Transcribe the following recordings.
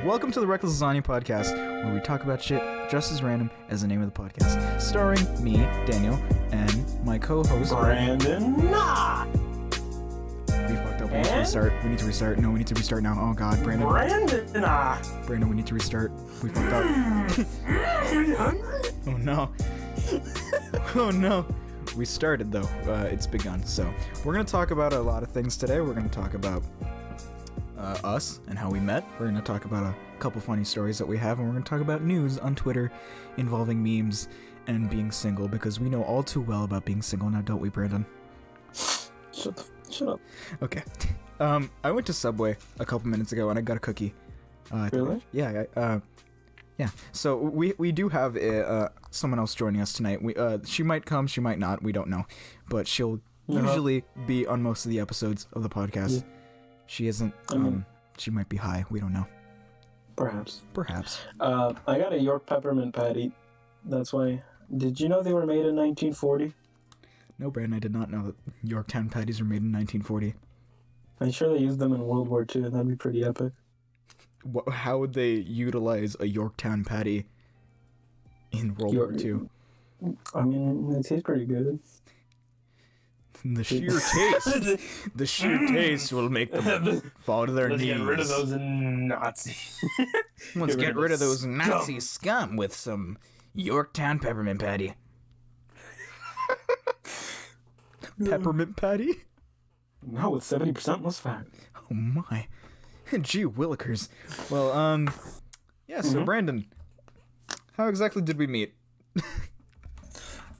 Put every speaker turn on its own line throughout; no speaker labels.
Welcome to the Reckless podcast, where we talk about shit just as random as the name of the podcast. Starring me, Daniel, and my co-host,
Brandon.
We fucked up. We need to restart. We need to restart. No, we need to restart now. Oh god, Brandon. Brandon, we need to restart. We fucked up. Oh no. Oh no. We started though. It's begun. So we're gonna talk about a lot of things today. We're gonna talk about us and how we met. We're gonna talk about a couple funny stories that we have, and we're gonna talk about news on Twitter involving memes and being single, because we know all too well about being single now, don't we, Brandon?
Shut up.
Okay. I went to Subway a couple minutes ago and I got a cookie.
Really?
Yeah. Yeah. So we do have someone else joining us tonight. She might come, she might not. We don't know, but she'll usually be on most of the episodes of the podcast. Yeah. She isn't. She might be high. We don't know.
Perhaps.
I
got a York peppermint patty. That's why. Did you know they were made in 1940?
No, Brandon, I did not know that Yorktown patties were made in 1940.
I'm sure they used them in World War II. That'd be pretty epic.
How would they utilize a Yorktown patty in World War II?
I mean, it tastes pretty good.
The sheer taste will make them fall to their knees.
Let's get rid of those Nazis.
Let's get rid of those Nazi scum with some Yorktown peppermint patty. Peppermint patty?
No, with 70% less fat.
Oh my. Gee willikers. Well, yeah, so Brandon, how exactly did we meet?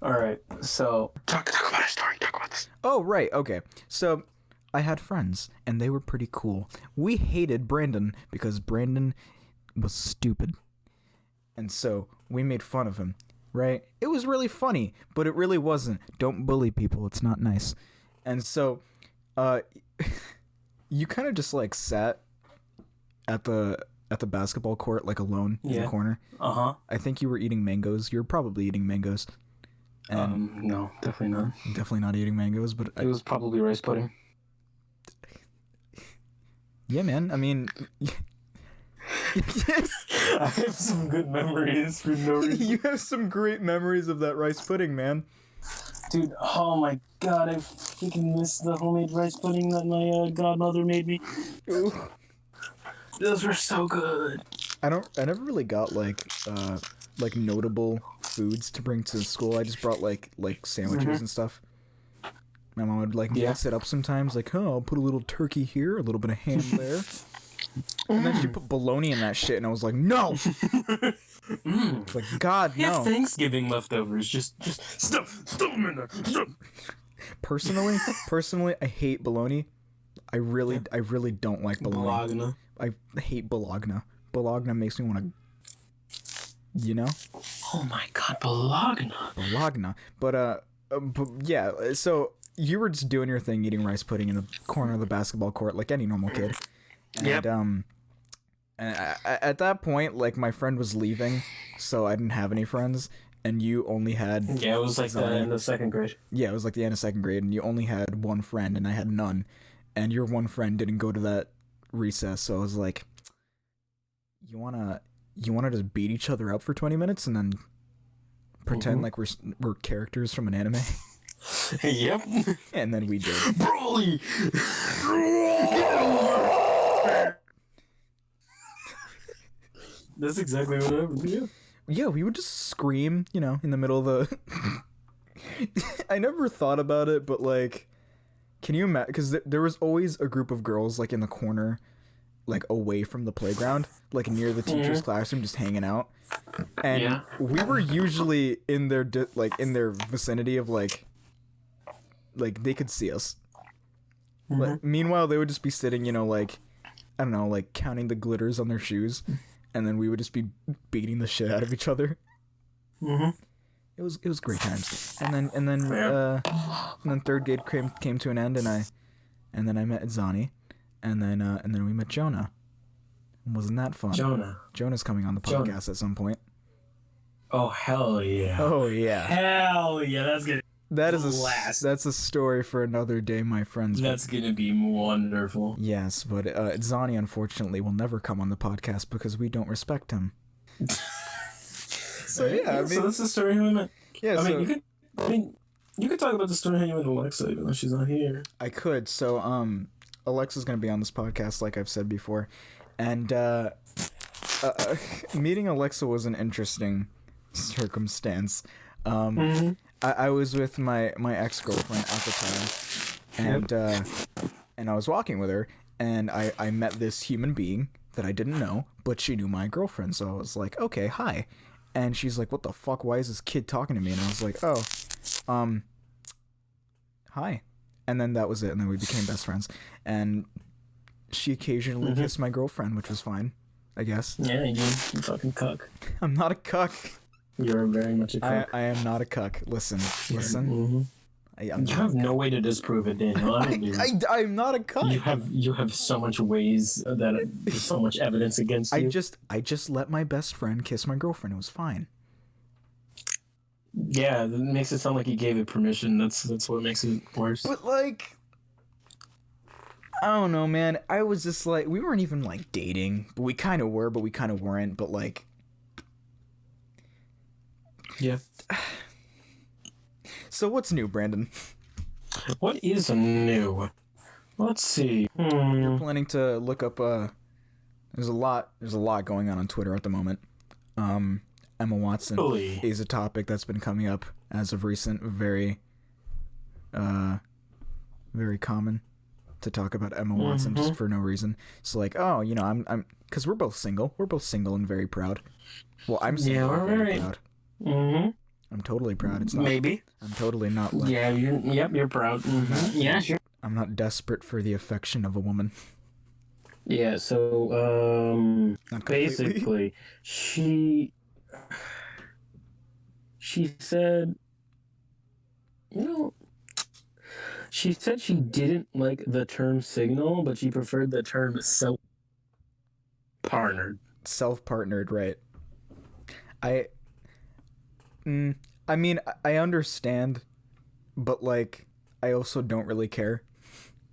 Alright, so talk about a story, talk about this.
Oh, right, okay. So, I had friends, and they were pretty cool. We hated Brandon because Brandon was stupid. And so, we made fun of him, right? It was really funny, but it really wasn't. Don't bully people, it's not nice. And so, you kind of just, like, sat at the basketball court, like, alone in the corner.
Uh-huh.
I think you were eating mangoes. You were probably eating mangoes.
No, definitely not.
Definitely not eating mangoes, but
it was probably rice pudding.
Yeah, man. I mean, yes.
I have some good memories for no reason.
You have some great memories of that rice pudding, man.
Dude, oh my god, I freaking miss the homemade rice pudding that my godmother made me.
Ooh.
Those were so good.
I never really got like notable foods to bring to school. I just brought like sandwiches and stuff. My mom would mix it up sometimes, like, oh, I'll put a little turkey here, a little bit of ham there. And then she put bologna in that shit, and I was like, no! It's like, God, no.
Yeah, Thanksgiving leftovers, just stuff them in there. Stuff.
Personally, I hate bologna. I really don't like bologna.
Bologna.
I hate bologna. Bologna makes me want to, you know?
Oh my god, bologna.
But yeah, so you were just doing your thing, eating rice pudding in the corner of the basketball court like any normal kid. And, and at that point, like, my friend was leaving, so I didn't have any friends, and you only had...
Yeah, it was like the end of second grade.
Yeah, it was like the end of second grade, and you only had one friend, and I had none. And your one friend didn't go to that recess, so I was like, you wanna just beat each other up for 20 minutes and then pretend like we're characters from an anime?
Yep.
And then we did.
Broly! That's exactly what happened, yeah.
Yeah, we would just scream, you know, in the middle of the... I never thought about it, but, like, can you imagine? Because there was always a group of girls, like, in the corner, like, away from the playground, like, near the teacher's classroom, just hanging out. And we were usually in their, in their vicinity of, like, they could see us. Like, meanwhile, they would just be sitting, you know, like, I don't know, like, counting the glitters on their shoes. And then we would just be beating the shit out of each other. It was great times. And then third grade came to an end, and then I met Zani, and then we met Jonah. Wasn't that fun? Jonah's coming on the podcast at some point.
Oh hell yeah!
Oh yeah!
Hell yeah! That's good.
That's a story for another day, my friends.
That's gonna be wonderful.
Yes, but Zani unfortunately will never come on the podcast because we don't respect him. So yeah,
so that's the story we met.
Yeah,
you could talk about the story how you met Alyxa even though she's not here.
I could. So Alexa's gonna be on this podcast, like I've said before, and meeting Alyxa was an interesting circumstance. I was with my ex-girlfriend at the time, and I was walking with her, and I met this human being that I didn't know, but she knew my girlfriend, so I was like, okay, hi. And she's like, what the fuck, why is this kid talking to me? And I was like, oh, hi. And then that was it, and then we became best friends. And she occasionally kissed my girlfriend, which was fine, I guess.
Yeah, you fucking cuck.
I'm not a cuck.
You're very much a cuck.
I am not a cuck. Listen.
You have no way to disprove it, Daniel.
I'm not a cuck.
You have so much ways that there's so much evidence against you.
I just let my best friend kiss my girlfriend. It was fine.
Yeah, that makes it sound like you gave it permission. That's what makes it worse.
But like, I don't know, man. I was just like, we weren't even like dating, but we kind of were, but we kind of weren't. But like,
yeah.
So what's new, Brandon?
What is new? Let's see.
You're planning to look up. There's a lot going on Twitter at the moment. Emma Watson is a topic that's been coming up as of recent. Very common to talk about Emma Watson just for no reason. So like, oh, you know, I'm because we're both single. We're both single and very proud. Well, I'm single and very proud. I'm totally proud. It's not.
Maybe.
I'm totally not. Like,
yeah. You're proud. Yeah, sure.
I'm not desperate for the affection of a woman.
Yeah. So, basically, she said, she said she didn't like the term signal, but she preferred the term self-partnered.
Self-partnered, right? I mean, I understand, but like, I also don't really care.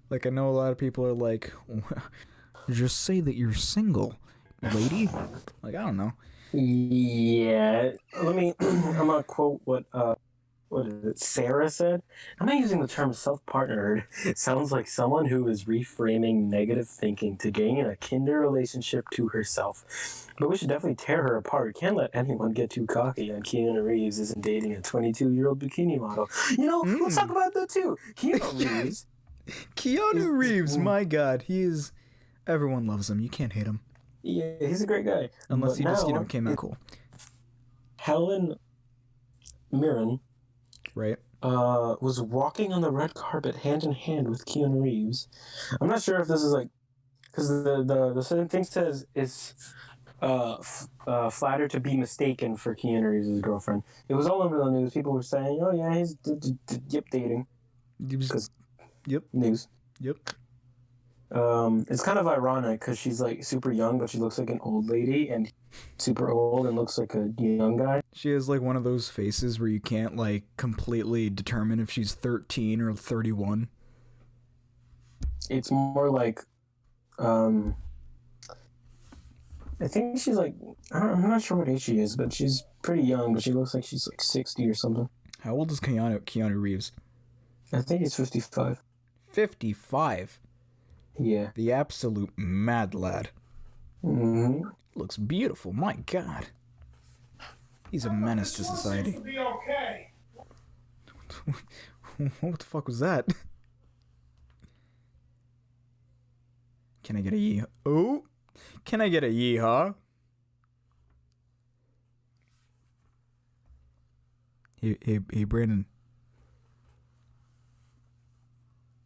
Like, I know a lot of people are like, just say that you're single, lady. Like, I don't know.
Yeah. I'm gonna quote what is it, Sarah said? I'm not using the term self-partnered. It sounds like someone who is reframing negative thinking to gain a kinder relationship to herself. But we should definitely tear her apart. Can't let anyone get too cocky, and Keanu Reeves isn't dating a 22-year-old bikini model. Let's talk about that too.
Keanu Reeves, my God, everyone loves him. You can't hate him.
Yeah, he's a great guy.
Unless he just, came out cool.
Helen Mirren,
right,
was walking on the red carpet hand in hand with Keanu Reeves. I'm not sure if this is like, because the thing says it's flattered to be mistaken for Keanu Reeves' girlfriend. It was all over the news. People were saying, "Oh yeah, he's dating."
Yep.
News.
Yep.
It's kind of ironic because she's like super young, but she looks like an old lady, and super old and looks like a young guy.
She has like one of those faces where you can't like completely determine if she's 13 or 31.
It's more like, I think she's like, I'm not sure what age she is, but she's pretty young, but she looks like she's like 60 or something.
How old is Keanu Reeves?
I think he's 55.
55?
Yeah.
The absolute mad lad. Looks beautiful, my God. He's a menace to society.
To be okay.
What the fuck was that? Can I get a yee? Oh! Can I get a yeehaw? Hey, Brandon.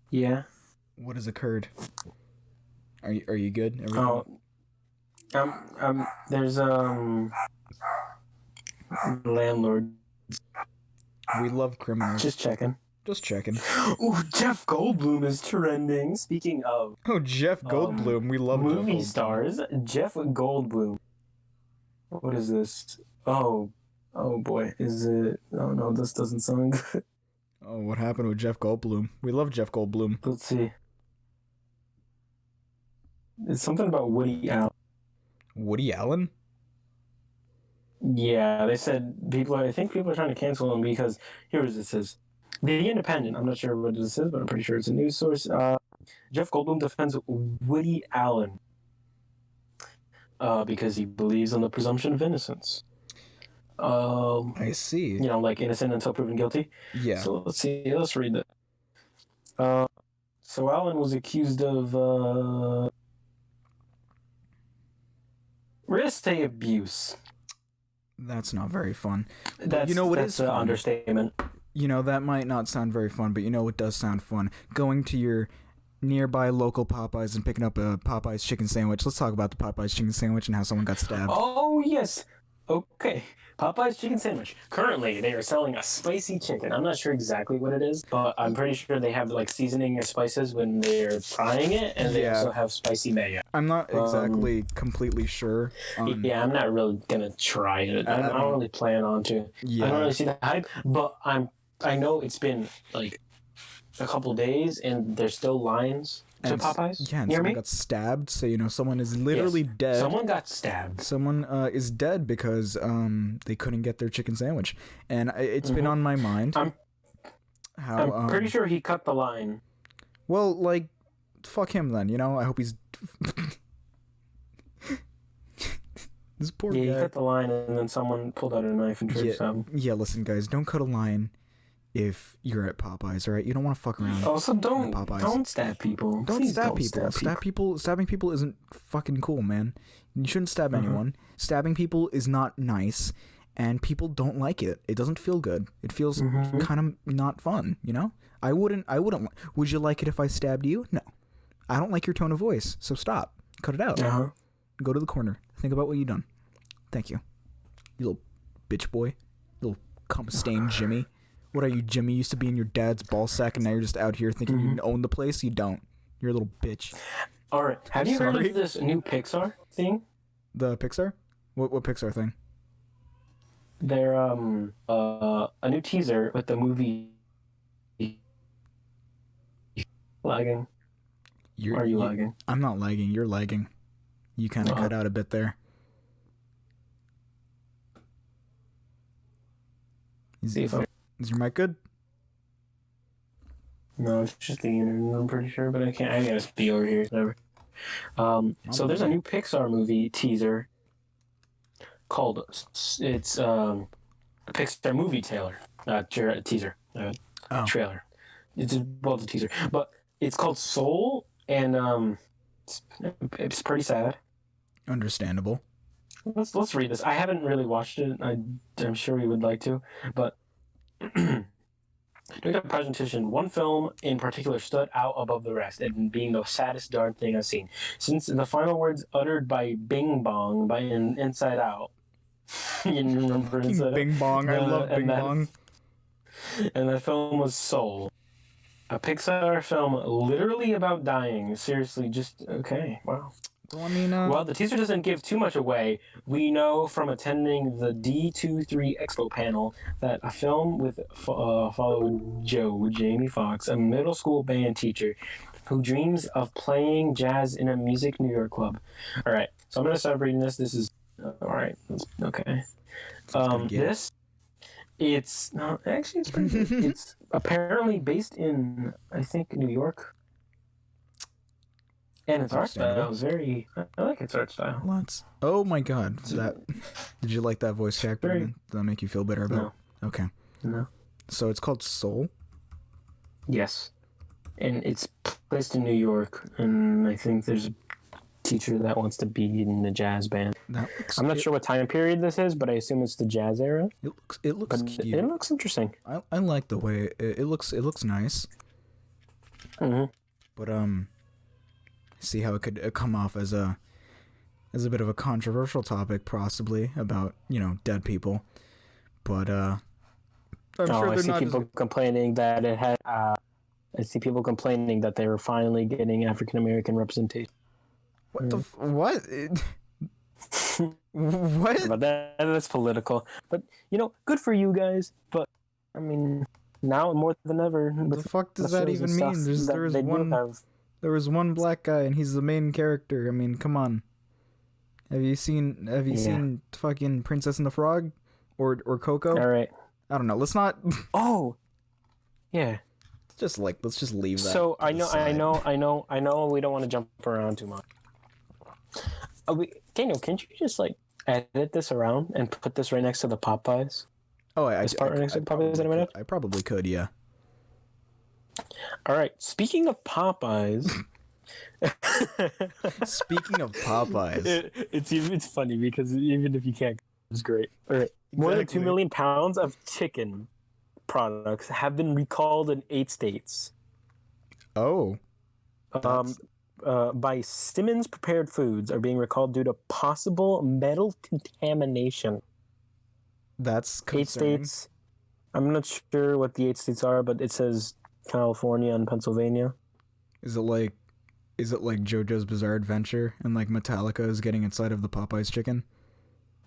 Yeah.
What has occurred? Are you good?
Everything? There's landlord.
We love criminals.
Just checking.
Oh,
Jeff Goldblum is trending. Speaking of...
Oh, Jeff Goldblum. We love
movie stars. Jeff Goldblum. What is this? Oh boy. Is it... Oh no, this doesn't sound good.
Oh, what happened with Jeff Goldblum? We love Jeff Goldblum.
Let's see. It's something about Woody Allen.
Woody Allen?
Yeah, they said I think people are trying to cancel him because here it says. The Independent, I'm not sure what this is, but I'm pretty sure it's a news source. Jeff Goldblum defends Woody Allen because he believes in the presumption of innocence.
I see.
Like innocent until proven guilty.
Yeah.
So let's see. Let's read that. So Allen was accused of real estate abuse.
That's not very fun.
That's,
you know what
that's
is fun?
Understatement.
That might not sound very fun, but what does sound fun? Going to your nearby local Popeyes and picking up a Popeyes chicken sandwich. Let's talk about the Popeyes chicken sandwich and how someone got stabbed.
Oh, yes. Okay. Popeyes chicken sandwich. Currently, they are selling a spicy chicken. I'm not sure exactly what it is, but I'm pretty sure they have like seasoning or spices when they're frying it, and they also have spicy mayo.
I'm not exactly completely sure.
Yeah, I'm not really gonna try it. I don't really plan on to.
Yeah.
I don't really see the hype, but I know it's been like a couple days, and there's still lines to Popeyes.
Yeah, and
near
someone
me
got stabbed, so someone is literally dead.
Someone got stabbed.
Someone is dead because they couldn't get their chicken sandwich, and it's been on my mind.
I'm pretty sure he cut the line.
Well, like, fuck him then. I hope he's. This poor guy.
Yeah, he cut the line, and then someone pulled out a knife and tried to stab him.
Yeah, listen, guys, don't cut a line if you're at Popeyes, all right? You don't want to fuck around.
Also, don't
stab
people.
Don't stab people. Stabbing people isn't fucking cool, man. You shouldn't stab anyone. Stabbing people is not nice, and people don't like it. It doesn't feel good. It feels kind of not fun, I wouldn't. Would you like it if I stabbed you? No. I don't like your tone of voice, so stop. Cut it out. Go to the corner. Think about what you've done. Thank you. You little bitch boy. Little cum-stained Jimmy. What are you, Jimmy? You used to be in your dad's ball sack, and now you're just out here thinking you own the place? You don't. You're a little bitch.
All right. Have you heard of this new Pixar thing?
The Pixar? What Pixar thing?
They're a new teaser with the movie. Lagging. Are you lagging?
I'm not lagging. You're lagging. You kind of cut out a bit there. Is your mic good?
No, it's just the internet, I'm pretty sure, but I gotta be over here. Whatever. So there's a new Pixar movie teaser called it's a Pixar movie trailer. Trailer. It's a teaser, but it's called Soul, and it's pretty sad.
Understandable.
Let's read this. I haven't really watched it. I'm sure we would like to, but during the presentation, one film in particular stood out above the rest, and being the saddest darn thing I've seen. Since the final words uttered by Bing Bong by Inside Out. You remember Inside Out?
Bing Bong. I love Bing Bong.
And that film was Soul. A Pixar film literally about dying. Seriously, okay. Wow.
Well,
While the teaser doesn't give too much away, we know from attending the D23 Expo panel that a film with followed Jamie Foxx, a middle school band teacher who dreams of playing jazz in a music New York club. All right, so I'm going to start reading this. This is, all right, okay. It's pretty good. It's apparently based in, I think, New York. And its art style is I like its art style.
Oh my god. Did you like that voice actor? Did that make you feel better about it? Okay.
No.
So it's called Soul?
Yes. And it's placed in New York, and I think there's a teacher that wants to be in the jazz band. I'm not sure what time period this is, but I assume it's the jazz era.
It looks cute.
It looks interesting.
I like the way it looks nice. But see how it could come off as a bit of a controversial topic, possibly, about dead people, but I'm sure
I see people complaining that it had I see people complaining that they were finally getting African American representation.
What the what what?
But that's political, but good for you guys, but I mean, now more than ever.
What the fuck does that even mean? There was one black guy, and he's the main character. I mean, come on. Have you seen fucking Princess and the Frog, or Coco?
All right.
I don't know. Let's not.
Oh, yeah.
Let's just leave that.
So I know. We don't want to jump around too much. Daniel, can't you just like edit this around and put this right next to the Popeyes?
Oh,
I
probably could, yeah.
All right. Speaking of Popeyes. It's funny because even if you can't, it's great. All right. More than 2 million pounds of chicken products have been recalled in 8 states.
Oh.
By Simmons Prepared Foods are being recalled due to possible metal contamination.
That's concerning.
8 states. I'm not sure what the 8 states are, but it says California and Pennsylvania.
Is it like JoJo's Bizarre Adventure and like Metallica is getting inside of the Popeyes chicken?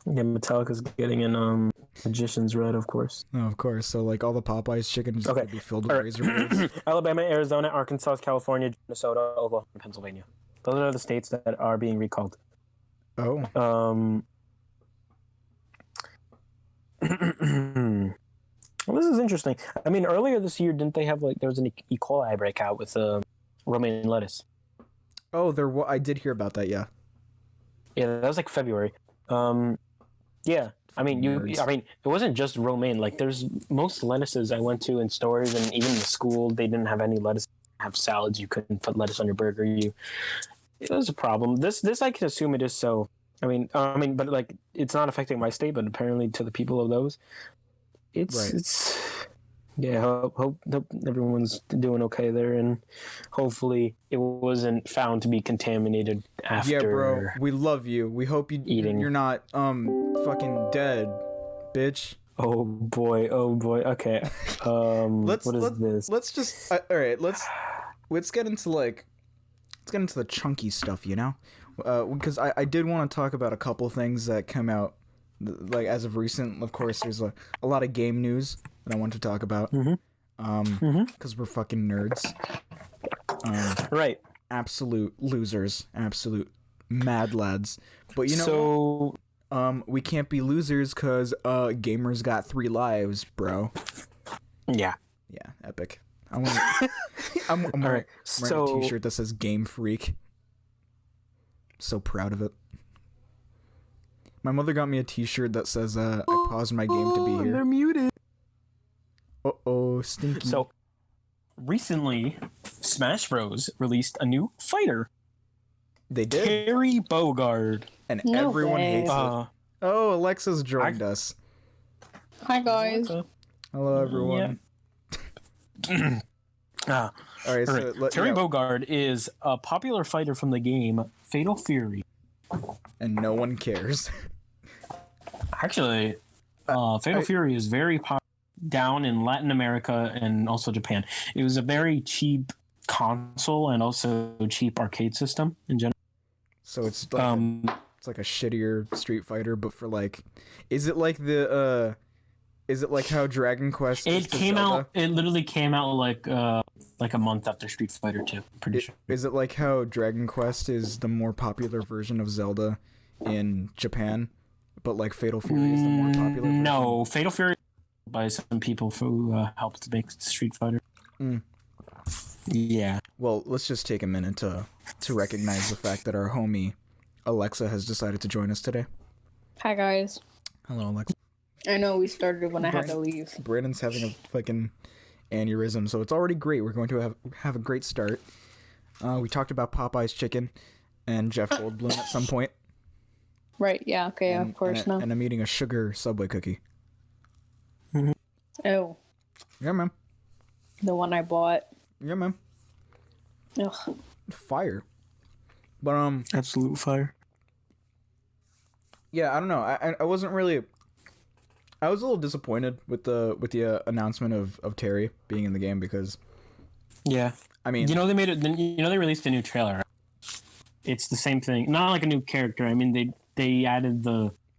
Yeah, Metallica's getting in Magician's Red, of course.
Oh, of course. So like all the Popeyes chicken is going to be filled with razor blades.
Alabama, Arizona, Arkansas, California, Minnesota, Oklahoma, and Pennsylvania. Those are the states that are being recalled.
Oh.
Well, this is interesting. I mean, earlier this year, didn't they have there was an E. coli breakout with romaine lettuce?
Oh, I did hear about that. Yeah.
Yeah, that was like February. Yeah. I mean, it wasn't just romaine. Like, there's most lettuces I went to in stores, and even in the school, they didn't have any lettuce. Have salads, you couldn't put lettuce on your burger. It was a problem. This I can assume it is so. I mean, but like, it's not affecting my state, but apparently to the people of those, it's. Yeah, hope everyone's doing okay there, and hopefully it wasn't found to be contaminated after.
Yeah, bro, we love you. We hope you're not fucking dead, bitch.
Oh boy. Okay. What is this?
Let's just all right. Let's get into the chunky stuff, you know, because I did want to talk about a couple things that come out like as of recent. Of course, there's a lot of game news that I want to talk about. Because we're fucking nerds.
Right.
Absolute losers. Absolute mad lads. But you know, we can't be losers because gamers got 3 lives, bro.
Yeah.
Yeah, epic. I'm wearing a t-shirt that says Game Freak. So proud of it. My mother got me a t-shirt that says I paused my game to be here.
They're muted.
Uh-oh, stinky.
So, recently, Smash Bros. Released a new fighter.
They did.
Terry Bogard.
And everyone hates it. Oh, Alexa's joined us.
Hi, guys.
Hello, everyone.
Yeah.
All right,
Terry Bogard is a popular fighter from the game Fatal Fury.
And no one cares.
Actually, Fatal Fury is very popular down in Latin America and also Japan. It was a very cheap console and also cheap arcade system in general.
So it's like it's like a shittier Street Fighter, but for like, is it like how Dragon Quest?
It literally came out like a month after Street Fighter 2. Pretty sure.
Is it like how Dragon Quest is the more popular version of Zelda in Japan, but like Fatal Fury is the more popular version?
No, Fatal Fury by some people who helped make Street Fighter. Yeah.
Well, let's just take a minute to recognize the fact that our homie Alyxa has decided to join us today.
Hi, guys.
Hello, Alyxa.
I know we started when I had to leave.
Brandon's having a fucking aneurysm, so it's already great. We're going to have a great start. We talked about Popeye's chicken and Jeff Goldblum at some point.
Right, yeah, okay, of course, no.
And I'm eating a sugar Subway cookie.
Oh.
Yeah, man.
The one I bought.
Yeah, man.
Ugh.
Fire. But
absolute fire.
Yeah, I don't know. I wasn't really. I was a little disappointed with the announcement of Terry being in the game because.
Yeah.
I mean,
they released a new trailer. Right? It's the same thing. Not like a new character. I mean, they added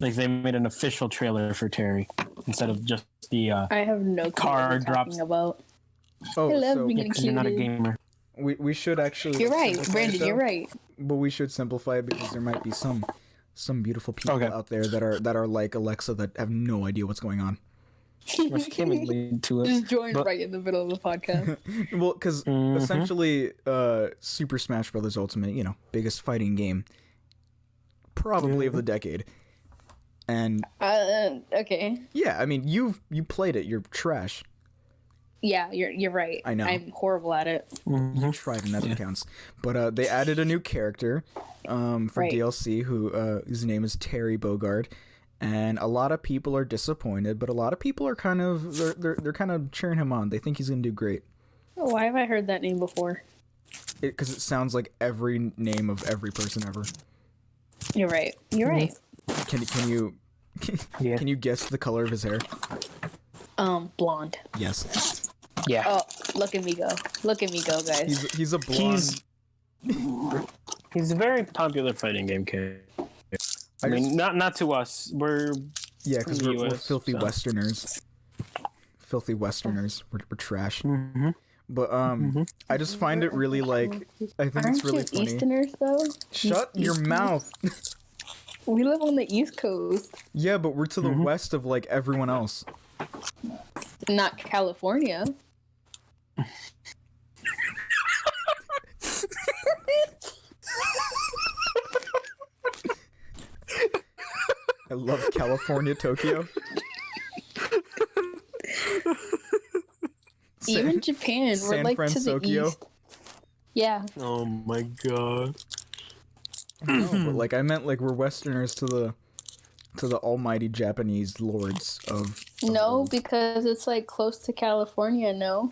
they made an official trailer for Terry instead of just the
I have no clue
car
what you're
drops.
talking about.
Oh,
I love
so
being
because you're not a
included.
gamer.
we should actually.
You're right,
simplify it,
Brandon.
though.
You're right.
But we should simplify it because there might be some beautiful people
Okay.
out there that are like Alexa that have no idea what's going on.
Which can't lead to it.
Just join
but-
right in the middle of the podcast.
Well, because
Mhm.
essentially, Super Smash Bros. Ultimate, biggest fighting game, probably of the decade. And
Okay.
yeah, I mean, you played it. You're trash.
Yeah, you're right.
I know.
I'm horrible at it.
You tried, and that counts. But they added a new character for
Right.
DLC, whose name is Terry Bogard, and a lot of people are disappointed, but a lot of people are kind of they're kind of cheering him on. They think he's gonna do great
Why have I heard that name before?
because it sounds like every name of every person ever.
You're right. You're right.
Can you
Yeah.
can you guess the color of his hair?
Blonde.
Yes,
Yeah.
Oh, look at me go. Look at me go, guys.
he's a blonde.
He's a very popular fighting game character. I mean, not to us. We're
Yeah, because
from the
we're
US,
filthy
so.
Westerners. Filthy Westerners. We're trash.
Mhm.
But I just find it really like I think
Aren't
it's really
you
funny.
Easterners though?
Shut your
Easterners?
mouth.
We live on the East Coast,
Yeah, but we're to the west of like everyone else.
not California.
I love California, Tokyo.
Even Japan,
San
we're like to the
Francisco.
east. Yeah.
Oh my god.
No, but like I meant like we're Westerners to the almighty Japanese lords of
No, because it's like close to California. No.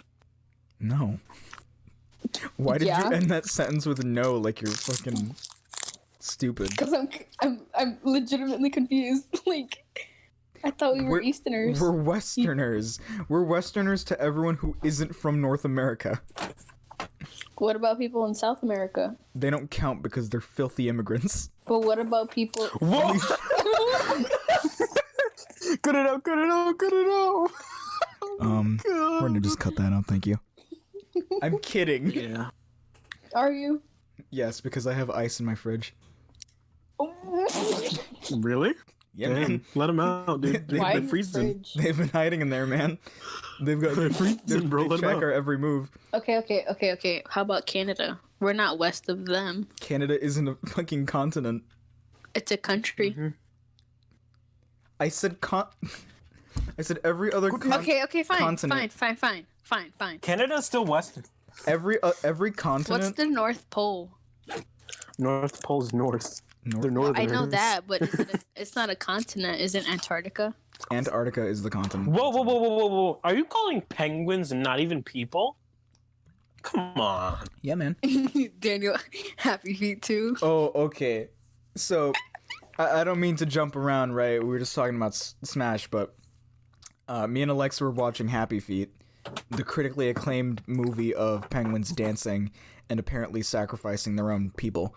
No. Why did
Yeah.
you end that sentence with no like you're fucking stupid?
Because I'm legitimately confused. Like, I thought we were Easterners.
We're Westerners. We're Westerners to everyone who isn't from North America.
What about people in South America?
They don't count because they're filthy immigrants.
But what about people?
Whoa! Cut it out! Cut it out! Cut it out!
We're gonna just cut that out, thank you. I'm kidding.
Yeah.
Are you?
Yes, because I have ice in my fridge.
Really?
Yeah, man.
Let them out, dude.
Why
They're
in the
freezing.
fridge?
They've been hiding in there, man. They've got
They're freezing, bro.
they
Let 'em
check
out.
our every move.
Okay. How about Canada? We're not west of them.
Canada isn't a fucking continent.
It's a country.
I said I said every other
Okay, fine,
continent.
fine.
Canada's still western.
every
What's
continent.
the North Pole?
North Pole's north. They're northern.
I know that, but it's not a continent. Isn't Antarctica?
Antarctica is the continent.
Whoa! Are you calling penguins not even people? Come on.
Yeah, man.
Daniel, happy feet too.
Oh, okay. So, I don't mean to jump around, right? We were just talking about Smash, but me and Alexa were watching Happy Feet, the critically acclaimed movie of penguins dancing and apparently sacrificing their own people.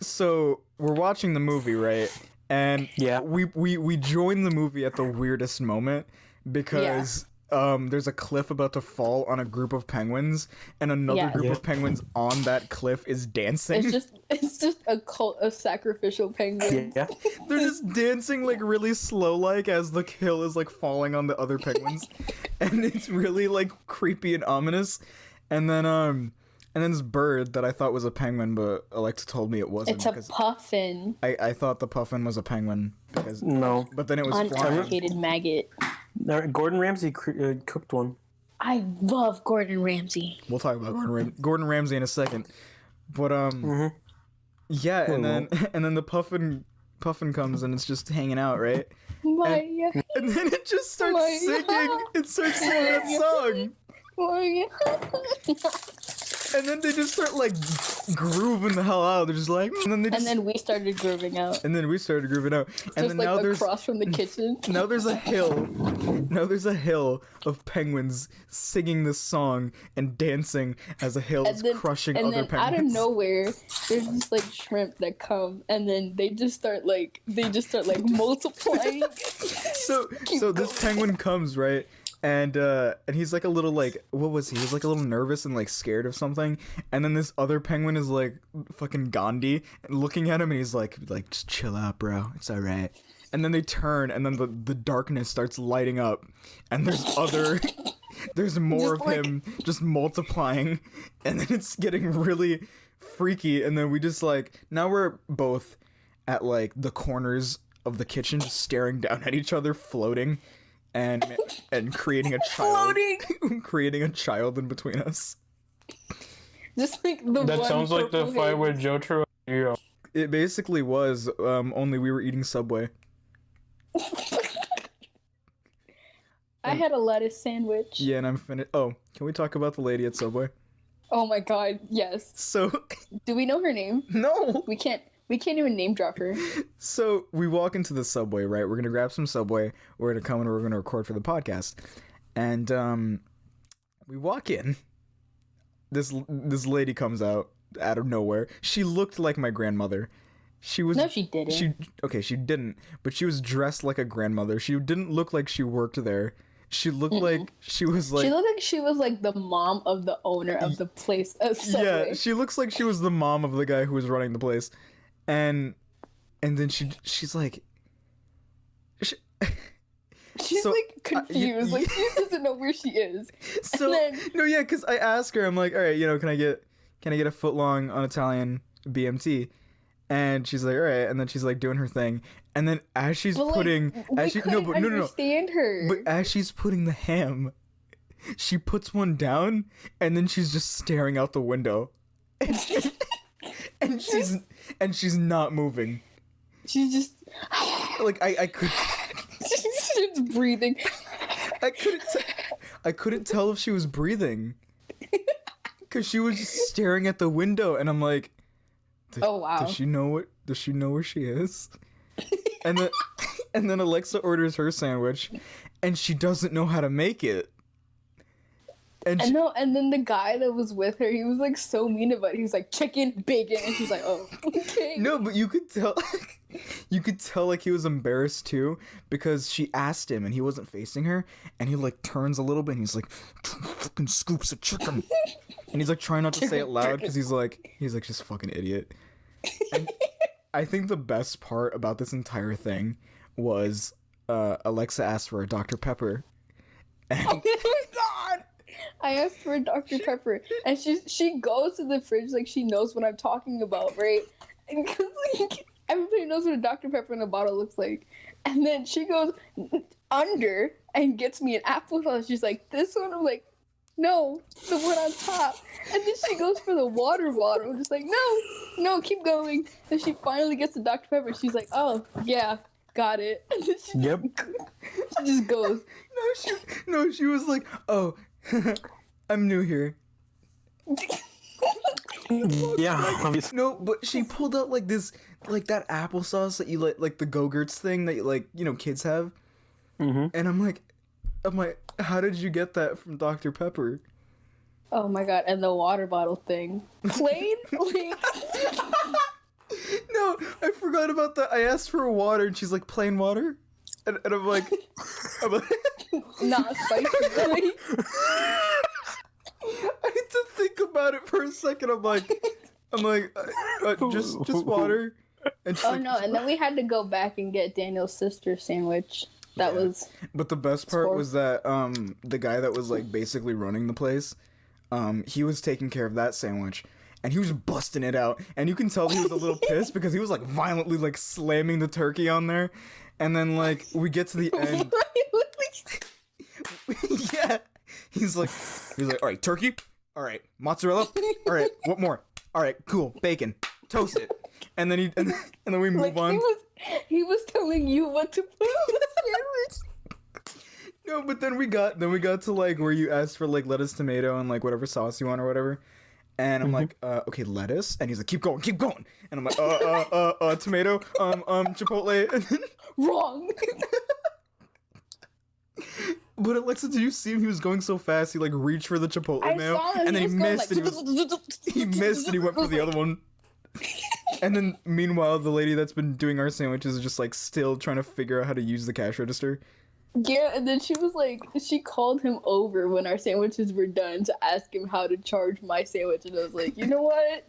So we're watching the movie, right? And
Yeah.
we join the movie at the weirdest moment because there's a cliff about to fall on a group of penguins, and another
Yeah.
group of penguins on that cliff is dancing.
It's just a cult of sacrificial penguins.
Yeah.
They're just dancing like really slow like as the hill is like falling on the other penguins. And it's really like creepy and ominous. And then this bird that I thought was a penguin, but Alexa told me it wasn't.
It's a
because
puffin.
I thought the puffin was a penguin because
No.
but then it was flying.
Uneducated maggot.
Gordon Ramsay cooked one.
I love Gordon Ramsay.
We'll talk about Gordon Ramsay in a second. But yeah, and then the puffin comes and it's just hanging out, right?
Maya.
And then it just starts
Maya.
singing. It starts singing that song.
Maya.
And then they just start like grooving the hell out. They're just like,
and then we started grooving out.
And then we started grooving out. And
just
then
like
now
across from the kitchen.
Now there's a hill. Now there's a hill of penguins singing this song and dancing as a hill is crushing other penguins.
Out of nowhere, there's just like shrimp that come, and then they just start like multiplying.
So this penguin comes, right? And he's like a little like, what was he? He was like a little nervous and like scared of something. And then this other penguin is like fucking Gandhi looking at him, and he's like just chill out, bro. It's all right. And then they turn, and then the darkness starts lighting up, and there's more of him just multiplying, and then it's getting really freaky. And then we just like, now we're both at like the corners of the kitchen, just staring down at each other, floating. And creating a child, creating a child in between us.
Just like the
that
one
sounds like the fight
head.
with Jotaro. Yeah.
It basically was. Only we were eating Subway.
I had a lettuce sandwich.
Yeah, and I'm finished. Oh, can we talk about the lady at Subway?
Oh my god, yes.
So,
do we know her name?
No,
we can't even name drop her.
So we walk into the Subway, right? We're gonna grab some Subway. We're gonna come and we're gonna record for the podcast. And we walk in. This lady comes out of nowhere. She looked like my grandmother. She was.
No, she didn't.
She didn't. But she was dressed like a grandmother. She didn't look like she worked there. She looked like she was like.
She looked like she was like the mom of the owner of the place. Subway.
Yeah, she looks like she was the mom of the guy who was running the place. And then she's like,
she's like confused, like she doesn't know where she is.
So no, yeah, because I asked her, I'm like, all right, can I get a foot long on Italian BMT? And she's like, all right, and then she's like doing her thing, and then as she's putting,
understand her.
But as she's putting the ham, she puts one down, and then she's just staring out the window. And she's not moving.
She's just
like I could.
She's breathing.
I couldn't tell if she was breathing, because she was just staring at the window, and I'm like,
oh wow.
Does she know where she is? And then Alexa orders her sandwich, and she doesn't know how to make it. And
then the guy that was with her, he was like so mean about it. He was like, chicken, bacon, and she's like, oh, okay.
No, but you could tell like he was embarrassed too, because she asked him and he wasn't facing her, and he like turns a little bit and he's like, fucking scoops of chicken. And he's like trying not to say it loud because he's like just fucking idiot. And I think the best part about this entire thing was Alexa asked for a Dr. Pepper. And
oh my god! I asked for a Dr. Pepper, and she goes to the fridge like she knows what I'm talking about, right? And because like everybody knows what a Dr. Pepper in a bottle looks like, and then she goes under and gets me an applesauce. She's like, "This one?" I'm like, "No, the one on top." And then she goes for the water bottle. I'm just like, "No, keep going." And she finally gets the Dr. Pepper. She's like, "Oh yeah, got it." And then she just goes.
She was like, "Oh, I'm new here."
Yeah.
No, but she pulled out like this, like that applesauce that you like the Go-Gurts thing that kids have.
Mm-hmm.
And I'm like, how did you get that from Dr. Pepper?
Oh my god! And the water bottle thing, plain.
No, I forgot about that. I asked for water, and she's like, plain water, and I'm like,
not spicy. Really?
I need to think about it for a second. I'm like, just water. And she's like,
no! And then we had to go back and get Daniel's sister's sandwich. That was.
But the best part was that the guy that was like basically running the place, he was taking care of that sandwich, and he was busting it out, and you can tell he was a little pissed because he was like violently like slamming the turkey on there, and then like we get to the end. Yeah. He's like, all right, turkey, all right, mozzarella, all right, what more? All right, cool, bacon, toast it, and then and then we move on.
He was telling you what to put on the sandwich.
No, but then we got to like where you asked for like lettuce, tomato, and like whatever sauce you want or whatever, And I'm like, okay, lettuce. And he's like, keep going. And I'm like, tomato, chipotle. And then,
Wrong.
but Alexa, did you see him? He was going so fast. He like reached for the chipotle
I
mayo,
saw him.
and then he missed,
going,
he missed, and he went for the other one. And then meanwhile, the lady that's been doing our sandwiches is just like still trying to figure out how to use the cash register.
Yeah, and then she was like, she called him over when our sandwiches were done to ask him how to charge my sandwich, and I was like, you know what?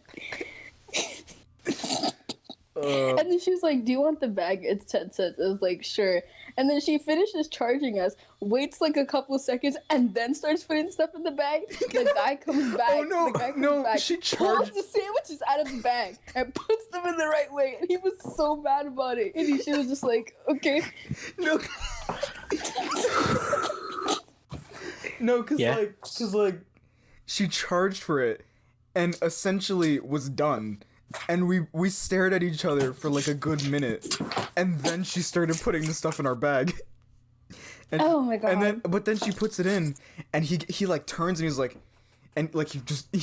And then she was like, do you want the bag? It's 10 cents. I was like, sure. And then she finishes charging us, waits like a couple of seconds, and then starts putting stuff in the bag. The guy comes back.
Oh no,
the guy comes
no,
back,
she
pulls
charged.
the sandwiches out of the bag and puts them in the right way. And he was so mad about it. And she was just like, okay.
No, no, cause like, she charged for it, and essentially was done. And we stared at each other for like a good minute, and then she started putting the stuff in our bag. And,
Oh my God.
But then she puts it in, and he like turns and he's like, and like he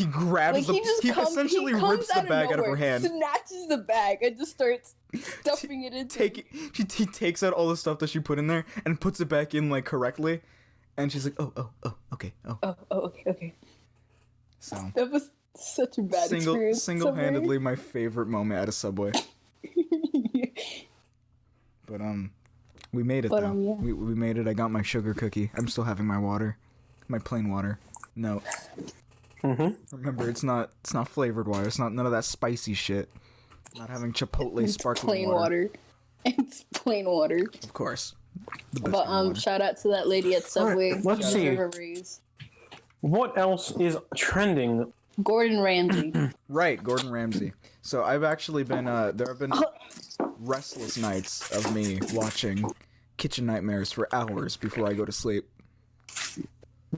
grabs
Like
he essentially rips the bag out of her hand.
Snatches the bag and just starts stuffing it into.
He takes out all the stuff that she put in there and puts it back in like correctly, and she's like, oh, okay,
Oh, okay.
So
That was such a bad experience.
single-handedly my favorite moment at a Subway. But we made it though.
Yeah.
We made it. I got my sugar cookie. I'm still having my water, my plain water. No. Remember, it's not flavored water. It's not none of that spicy shit. Not having Chipotle
It's
sparkling
plain water. It's plain water.
Of course. The best
But
kind of water.
shout out to that lady at Subway.
Alright, let's
She
see.
gave her a raise.
What else is trending?
Gordon Ramsay.
Right, Gordon Ramsay. So I've actually been there have been restless nights of me watching Kitchen Nightmares for hours before I go to sleep.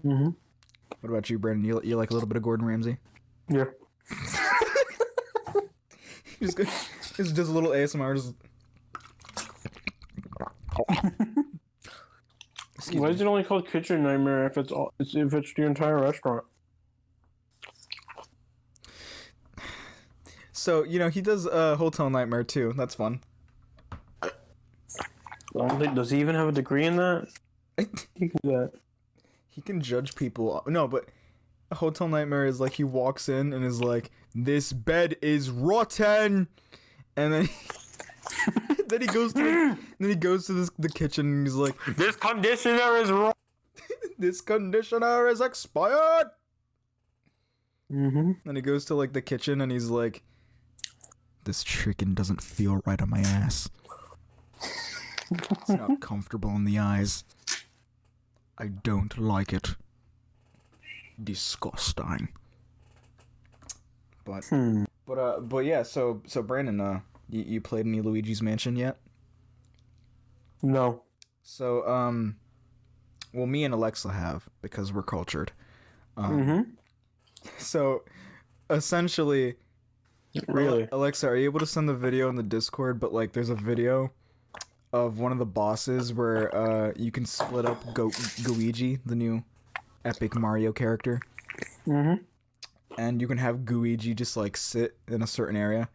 What about you, Brandon? You like a little bit of Gordon Ramsay?
Yeah.
Just does a little ASMR. Just...
Why is it only called Kitchen Nightmare if it's the entire restaurant?
So, he does Hotel Nightmare too. That's fun.
Does he even have a degree in that? He can do that.
He can judge people. No, but a Hotel Nightmare is like he walks in and is like, "This bed is rotten," and then then he goes to the kitchen and he's like,
This conditioner is wrong.
"This conditioner is expired."
Mm-hmm.
And he goes to like the kitchen and he's like, "This chicken doesn't feel right on my ass. It's not comfortable in the eyes. I don't like it. Disgusting." But yeah. So Brandon, you played any Luigi's Mansion yet?
No.
So well, me and Alyxa have because we're cultured. So essentially.
Really?
Alyxa, are you able to send the video in the Discord? But like, there's a video of one of the bosses where you can split up Luigi, the new epic Mario character, and you can have Luigi just like sit in a certain area,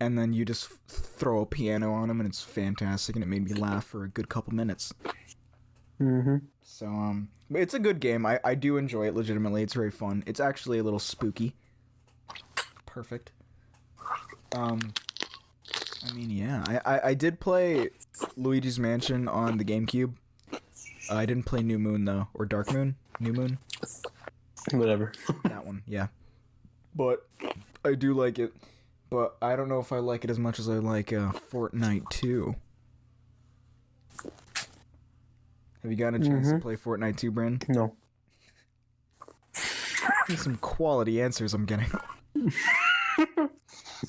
and then you just throw a piano on him, and it's fantastic, and it made me laugh for a good couple minutes. So but it's a good game. I do enjoy it legitimately. It's very fun. It's actually a little spooky. Perfect. I mean, yeah, I did play Luigi's Mansion on the GameCube. I didn't play New Moon though, or Dark Moon, New Moon.
Whatever.
That one, yeah. But I do like it. But I don't know if I like it as much as I like Fortnite 2. Have you gotten a chance to play Fortnite 2, Bryn?
No.
Some quality answers I'm getting.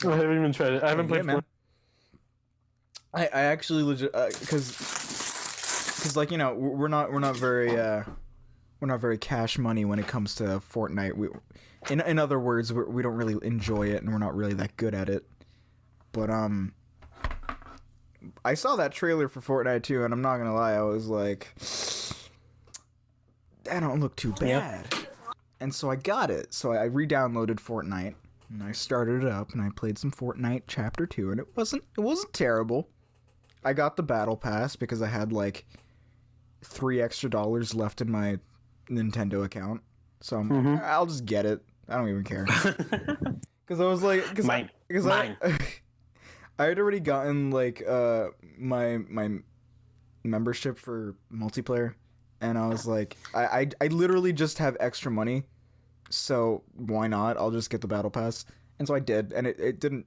I haven't even tried it. I haven't played.
man. I actually legit because like we're not very cash money when it comes to Fortnite. In other words, we don't really enjoy it and we're not really that good at it. But I saw that trailer for Fortnite 2 and I'm not gonna lie, I was like, that don't look too bad. And so I got it. So I re-downloaded Fortnite and I started it up and I played some Fortnite Chapter 2 and it wasn't terrible. I got the battle pass because I had like $3 extra left in my Nintendo account. So I'll just get it. I don't even care. Cuz I was like
Mine.
I had already gotten like my membership for multiplayer and I was like I literally just have extra money. So why not? I'll just get the battle pass. And so I did and it didn't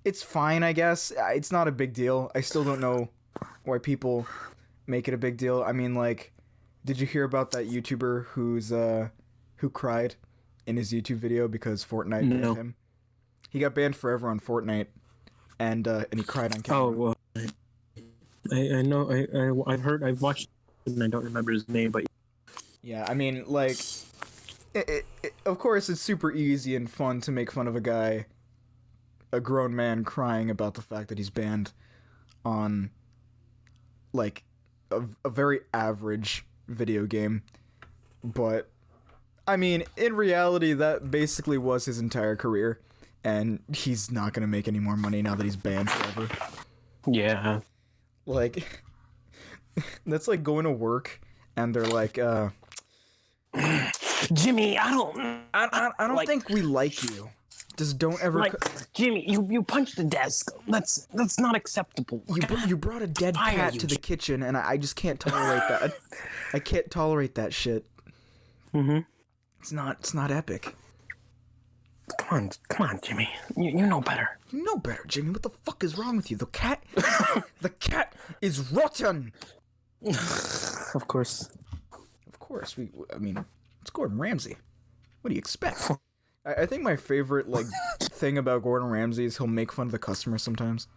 it's fine, I guess. It's not a big deal. I still don't know why people make it a big deal. I mean, like, did you hear about that YouTuber who cried in his YouTube video because Fortnite banned him? He got banned forever on Fortnite, and he cried on camera.
Oh, well, I know. I've heard. I've watched, and I don't remember his name, but
yeah, I mean, like, of course, it's super easy and fun to make fun of a grown man crying about the fact that he's banned on, like, a very average video game. But, I mean, in reality, that basically was his entire career, and he's not gonna make any more money now that he's banned forever.
yeah.
Like, that's like going to work, and they're like,
Jimmy, I don't
don't think we like you. Just don't ever.
Jimmy, you punched the desk. That's not acceptable.
You brought a dead cat to the kitchen, and I just can't tolerate that. I can't tolerate that shit.
Mm-hmm.
It's not epic.
Come on, Jimmy. You know better.
You know better, Jimmy. What the fuck is wrong with you? The cat is rotten.
Of course.
Of course. I mean, it's Gordon Ramsay. What do you expect? I think my favorite like thing about Gordon Ramsay is he'll make fun of the customers sometimes.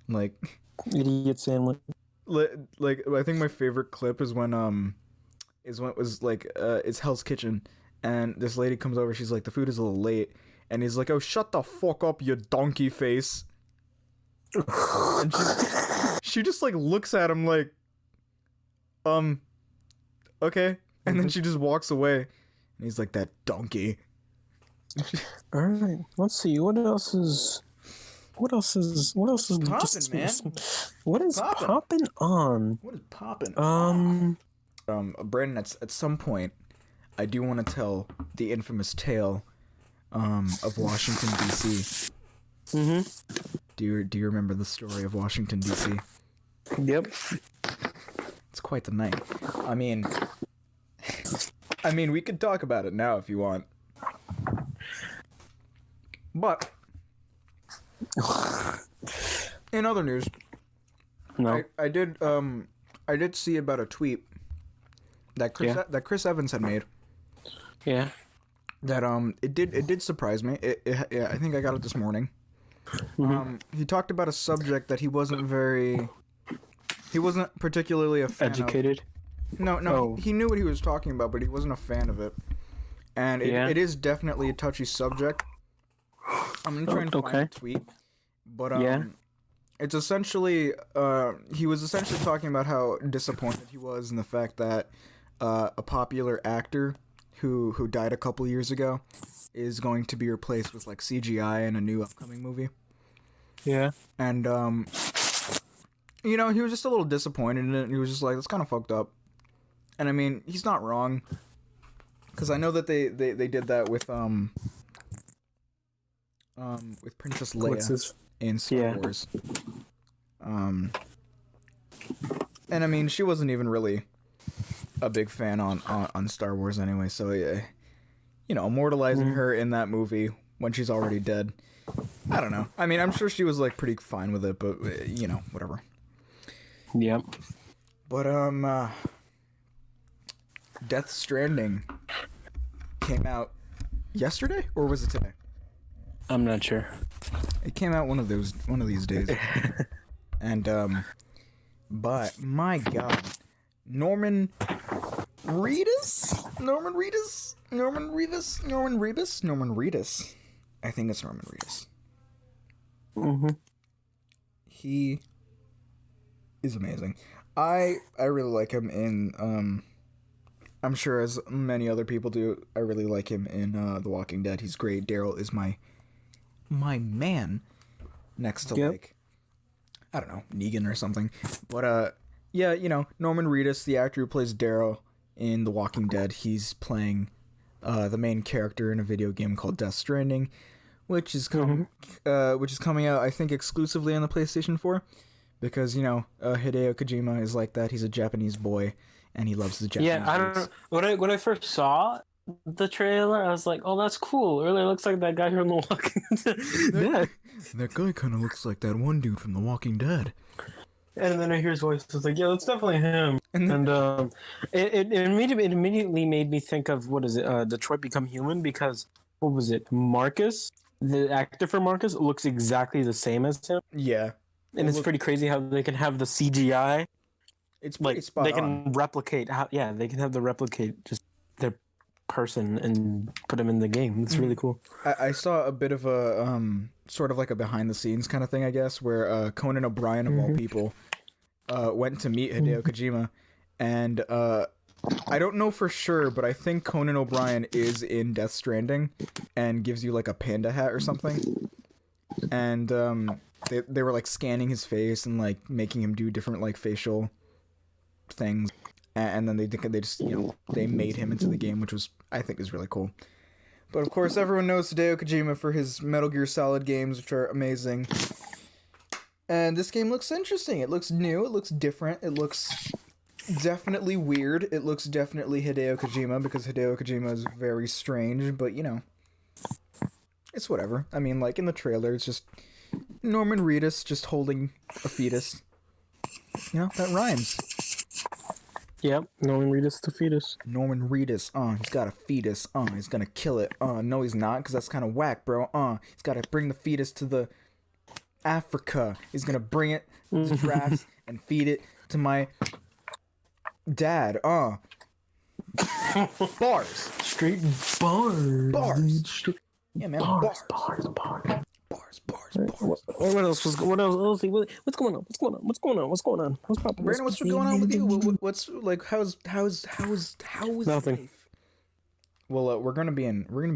Like
Idiot sandwich.
Like I think my favorite clip is when it was like it's Hell's Kitchen and this lady comes over, she's like, the food is a little late, and he's like, oh, shut the fuck up, you donkey face. And she just like looks at him like okay, and then she just walks away and he's like, that donkey.
All right, let's see. What else is
poppin', man?
What is popping on?
What is popping? Brandon, at some point, I do want to tell the infamous tale, of Washington D.C.
Mm-hmm.
Do you remember the story of Washington D.C.?
Yep.
It's quite the night. I mean, we could talk about it now if you want. But in other news,
no,
I did see about a tweet that Chris Evans had made.
Yeah.
That it did surprise me. Yeah, I think I got it this morning.
Mm-hmm.
He talked about a subject that he wasn't particularly a fan
educated.
of. No, he knew what he was talking about, but he wasn't a fan of it. And it is definitely a touchy subject. I'm gonna try and find a tweet, but it's essentially he was essentially talking about how disappointed he was in the fact that a popular actor who died a couple years ago is going to be replaced with like CGI in a new upcoming movie.
Yeah.
And he was just a little disappointed in it. He was just like, that's kind of fucked up. And I mean, he's not wrong, because I know that they did that with Princess Leia in Star Wars. And I mean, she wasn't even really a big fan on Star Wars anyway, so immortalizing her in that movie when she's already dead, I don't know. I mean, I'm sure she was like pretty fine with it, but whatever.
Yep.
But Death Stranding came out yesterday, or was it today?
I'm not sure.
It came out one of these days. And but my God, Norman Reedus. I think it's Norman Reedus.
Mm-hmm.
He is amazing. I really like him I'm sure as many other people do, I really like him in The Walking Dead. He's great. Daryl is my man next to like, I don't know, Negan or something. But yeah, you know, Norman Reedus, the actor who plays Daryl in The Walking Dead, he's playing the main character in a video game called Death Stranding, which is coming out, I think, exclusively on the PlayStation 4, because, you know, Hideo Kojima is like that. He's a Japanese boy, and he loves the Japanese.
Yeah, I don't know. When I first saw the trailer, I was like, "Oh, that's cool." It really looks like that guy from The Walking Dead.
That guy kind of looks like that one dude from The Walking Dead.
And then I hear his voice. It's like, yeah, that's definitely him. And it immediately made me think of, what is it? Detroit Become Human, because what was it? Marcus, the actor for Marcus, looks exactly the same as him.
Yeah,
and it's pretty crazy how they can have the CGI.
It's
like
spot
they
on.
can replicate how. Yeah, they can have the replicate just their person and put them in the game. It's really cool.
I saw a bit of a sort of like a behind the scenes kind of thing, I guess, where Conan O'Brien of all people went to meet Hideo Kojima, and I don't know for sure, but I think Conan O'Brien is in Death Stranding and gives you like a panda hat or something, and they were like scanning his face and like making him do different like facial things, and then they just, you know, they made him into the game, which was, I think, is really cool. But of course, everyone knows Hideo Kojima for his Metal Gear Solid games, which are amazing. And this game looks interesting. It looks new. It looks different. It looks definitely weird. It looks definitely Hideo Kojima, because Hideo Kojima is very strange, but, you know, it's whatever. I mean, like, in the trailer, it's just Norman Reedus just holding a fetus. You know, that rhymes.
Yep, Norman Reedus the fetus.
Norman Reedus, he's got a fetus, he's gonna kill it, no he's not, because that's kind of whack, bro, he's gotta bring the fetus to the Africa, he's gonna bring it to drafts and feed it to my dad, bars.
Straight bars.
Bars. Yeah, man, bars.
Bars.
Bars.
What else? What's going on? What's going on? What's popping?
Brandon, what's going on with you? What's like? How's
Nothing.
life? Well, we're gonna be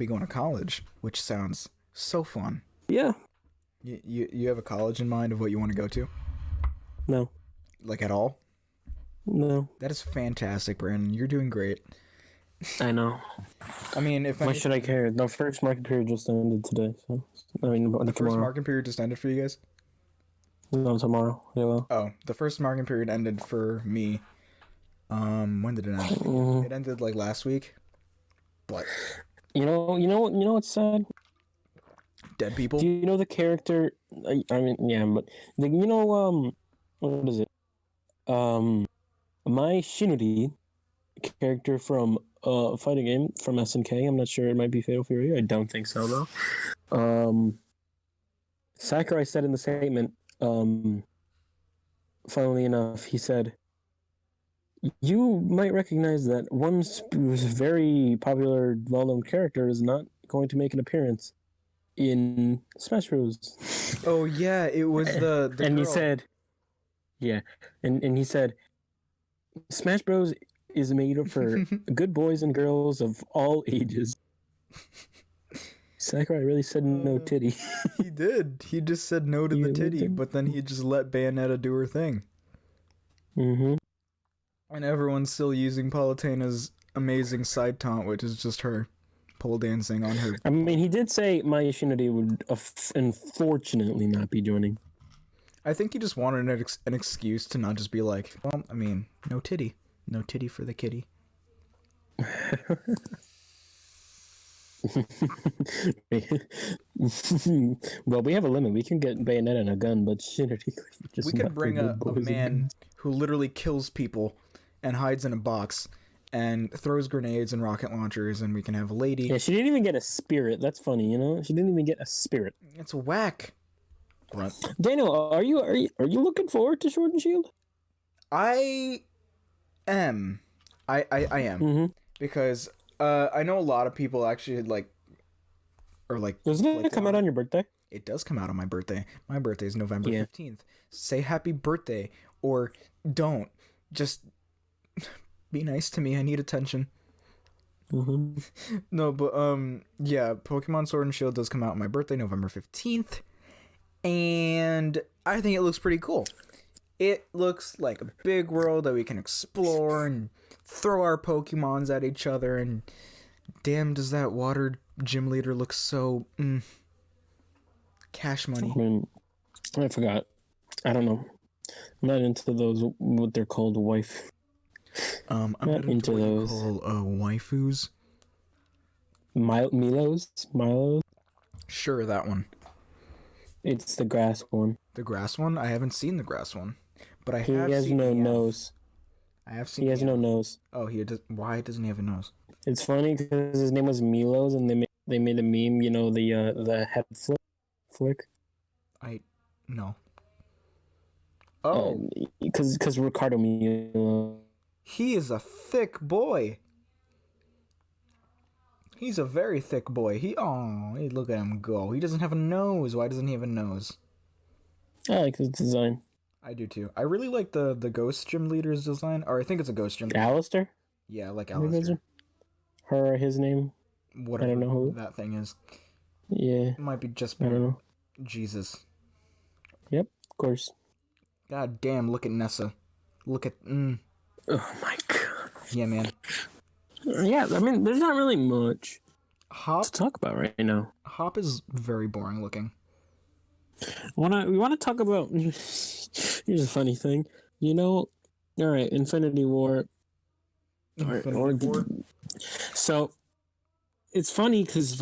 going to college, which sounds so fun.
Yeah.
You have a college in mind of what you want to go to?
No.
Like at all?
No.
That is fantastic, Brandon. You're doing great.
I know.
I mean,
Why should I care? The first market period just ended today, so I mean,
the
tomorrow.
first market period just ended for you guys?
No, tomorrow. Yeah. Well.
Oh, the first market period ended for me. When did it end? It ended like last week. But
you know what's sad?
Dead people.
Do you know the character? I mean, yeah, but what is it? My Shinudi character from a fighting game from SNK. I'm not sure. It might be Fatal Fury. I don't think so though. Sakurai said in the statement, funnily enough, he said, "You might recognize that one very popular, well-known character is not going to make an appearance in Smash Bros."
Oh yeah, it was the
and
girl.
He said, yeah, and he said, Smash Bros is made up for good boys and girls of all ages. Sakurai really said no titty.
He did. He just said no to the titty, but then he just let Bayonetta do her thing.
Mm-hmm.
And everyone's still using Palutena's amazing side taunt, which is just her pole dancing on her.
I mean, he did say Maya Shinodi would unfortunately not be joining.
I think he just wanted an excuse to not just be like, well, I mean, no titty. No titty for the kitty.
Well, we have a limit. We can get Bayonetta and a gun, but Shinodi just.
We could bring a man who literally kills people and hides in a box and throws grenades and rocket launchers, and we can have a lady.
Yeah, she didn't even get a spirit. That's funny, you know. She didn't even get a spirit.
It's whack. What?
Daniel, are you looking forward to Sword and Shield?
I am. I am.
Mm-hmm.
Because I know a lot of people actually like
Doesn't it come out on your birthday?
It does come out on my birthday. My birthday is November 15th. Say happy birthday or don't. Just be nice to me. I need attention. No, but yeah, Pokemon Sword and Shield does come out on my birthday, November 15th, and I think it looks pretty cool. It looks like a big world that we can explore and throw our Pokemons at each other, and damn, does that water gym leader look so cash money.
I mean, I forgot. I don't know. I'm not into those, what they're called, wife.
I'm not into what
those.
you call waifus.
Milos?
Sure, that one.
It's the grass one.
The grass one? I haven't seen the grass one, but I have seen.
He has no nose.
I have seen.
He has no nose.
Oh, he does. Why doesn't he have a nose?
It's funny because his name was Milos, and they made a meme. You know, the head flick.
No. Oh,
because Ricardo Milo.
He is a thick boy. He's a very thick boy. Hey, look at him go. He doesn't have a nose. Why doesn't he have a nose?
I like his design.
I do too. I really like the ghost gym leader's design. Or I think it's a ghost gym leader.
Alistair?
Yeah, I like Alyxa.
Her or his name?
Whatever
I don't know who
that thing is.
Yeah.
It might be just
I don't know.
Jesus.
Yep, of course.
God damn, look at Nessa. Look at
Oh my god.
Yeah, man.
Yeah, I mean, there's not really much
Hop
to talk about right now.
Hop is very boring looking.
We wanna talk about here's a funny thing. You know, all right, Infinity War. So it's funny because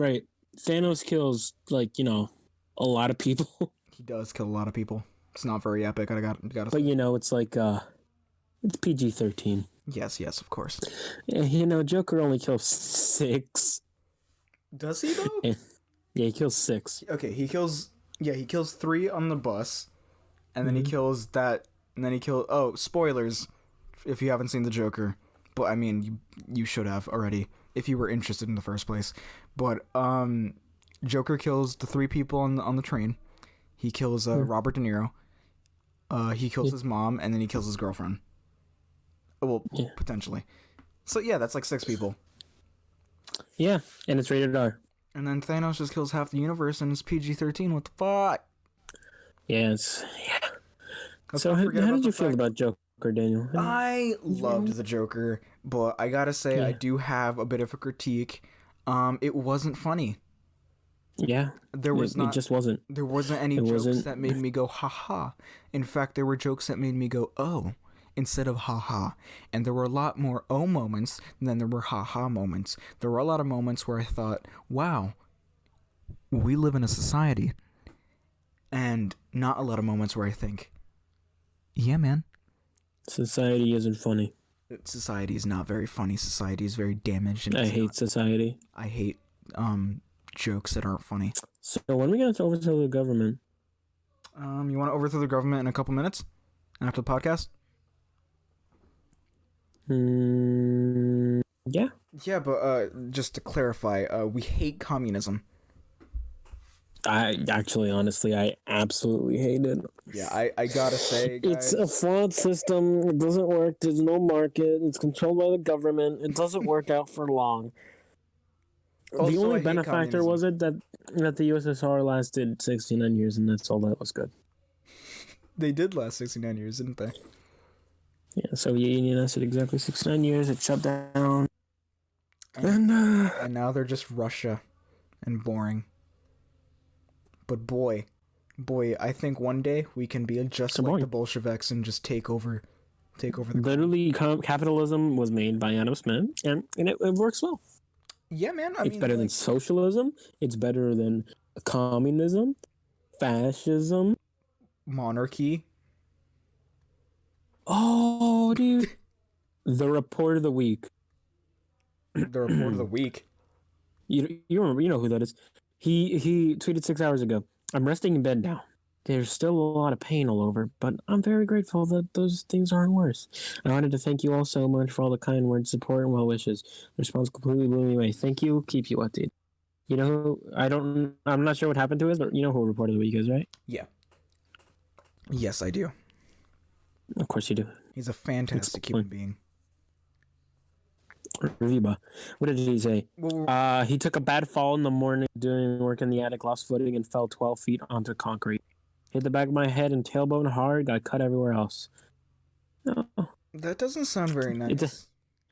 Thanos kills a lot of people.
He does kill a lot of people. It's not very epic. I got.
But it's like it's PG-13.
Yes, of course.
Joker only kills 6.
Does he though?
Yeah, he kills 6.
Okay, he kills 3 on the bus, and then he kills that, and then he kills. Oh, spoilers! If you haven't seen the Joker, but I mean, you should have already if you were interested in the first place. But Joker kills the 3 people on the train. He kills Robert De Niro. He kills his mom, and then he kills his girlfriend. Well, potentially. So yeah, that's like 6 people.
Yeah, and it's rated R.
And then Thanos just kills half the universe, and it's PG-13. What the fuck?
Yeah, So how did you feel about Joker, Daniel?
I loved the Joker, but I gotta say I do have a bit of a critique. It wasn't funny.
Yeah, it just wasn't.
There wasn't any jokes that made me go ha ha. In fact, there were jokes that made me go oh instead of ha ha. And there were a lot more oh moments than there were ha ha moments. There were a lot of moments where I thought, wow, we live in a society. And not a lot of moments where I think, yeah, man.
Society isn't funny.
Society is not very funny. Society is very damaged. And
I hate society.
I hate jokes that aren't funny.
So when are we going to overthrow the government?
You want to overthrow the government in a couple minutes after the podcast?
Yeah.
Yeah, but just to clarify, we hate communism.
Honestly, I absolutely hate it.
Yeah, I gotta say, guys,
it's a flawed system. It doesn't work. There's no market. It's controlled by the government. It doesn't work out for long.
Also,
the only
I hate
benefactor
communism.
was it that the USSR lasted 69 years, and that's all that was good.
They did last 69 years, didn't they?
Yeah, Soviet Union lasted exactly 69 years. It shut down. And
now they're just Russia and boring. But boy, I think one day we can be just like the Bolsheviks and just take over the
literally capitalism was made by Adam Smith, and it works well.
Yeah, man.
It's better than socialism. It's better than communism, fascism,
monarchy.
Oh, dude. The report of the week.
The report of the week.
You remember? You know who that is. He tweeted 6 hours ago. I'm resting in bed now. There's still a lot of pain all over, but I'm very grateful that those things aren't worse. I wanted to thank you all so much for all the kind words, support, and well wishes. The response completely blew me away. Thank you. Keep you updated. You know, I'm not sure what happened to us, but you know who Report of the Week is, right?
Yeah. Yes, I do.
Of course you do.
He's a fantastic human being.
Viva. What did he say?
Well,
He took a bad fall in the morning doing work in the attic, lost footing, and fell 12 feet onto concrete. Hit the back of my head and tailbone hard, got cut everywhere else. No.
that doesn't sound very nice.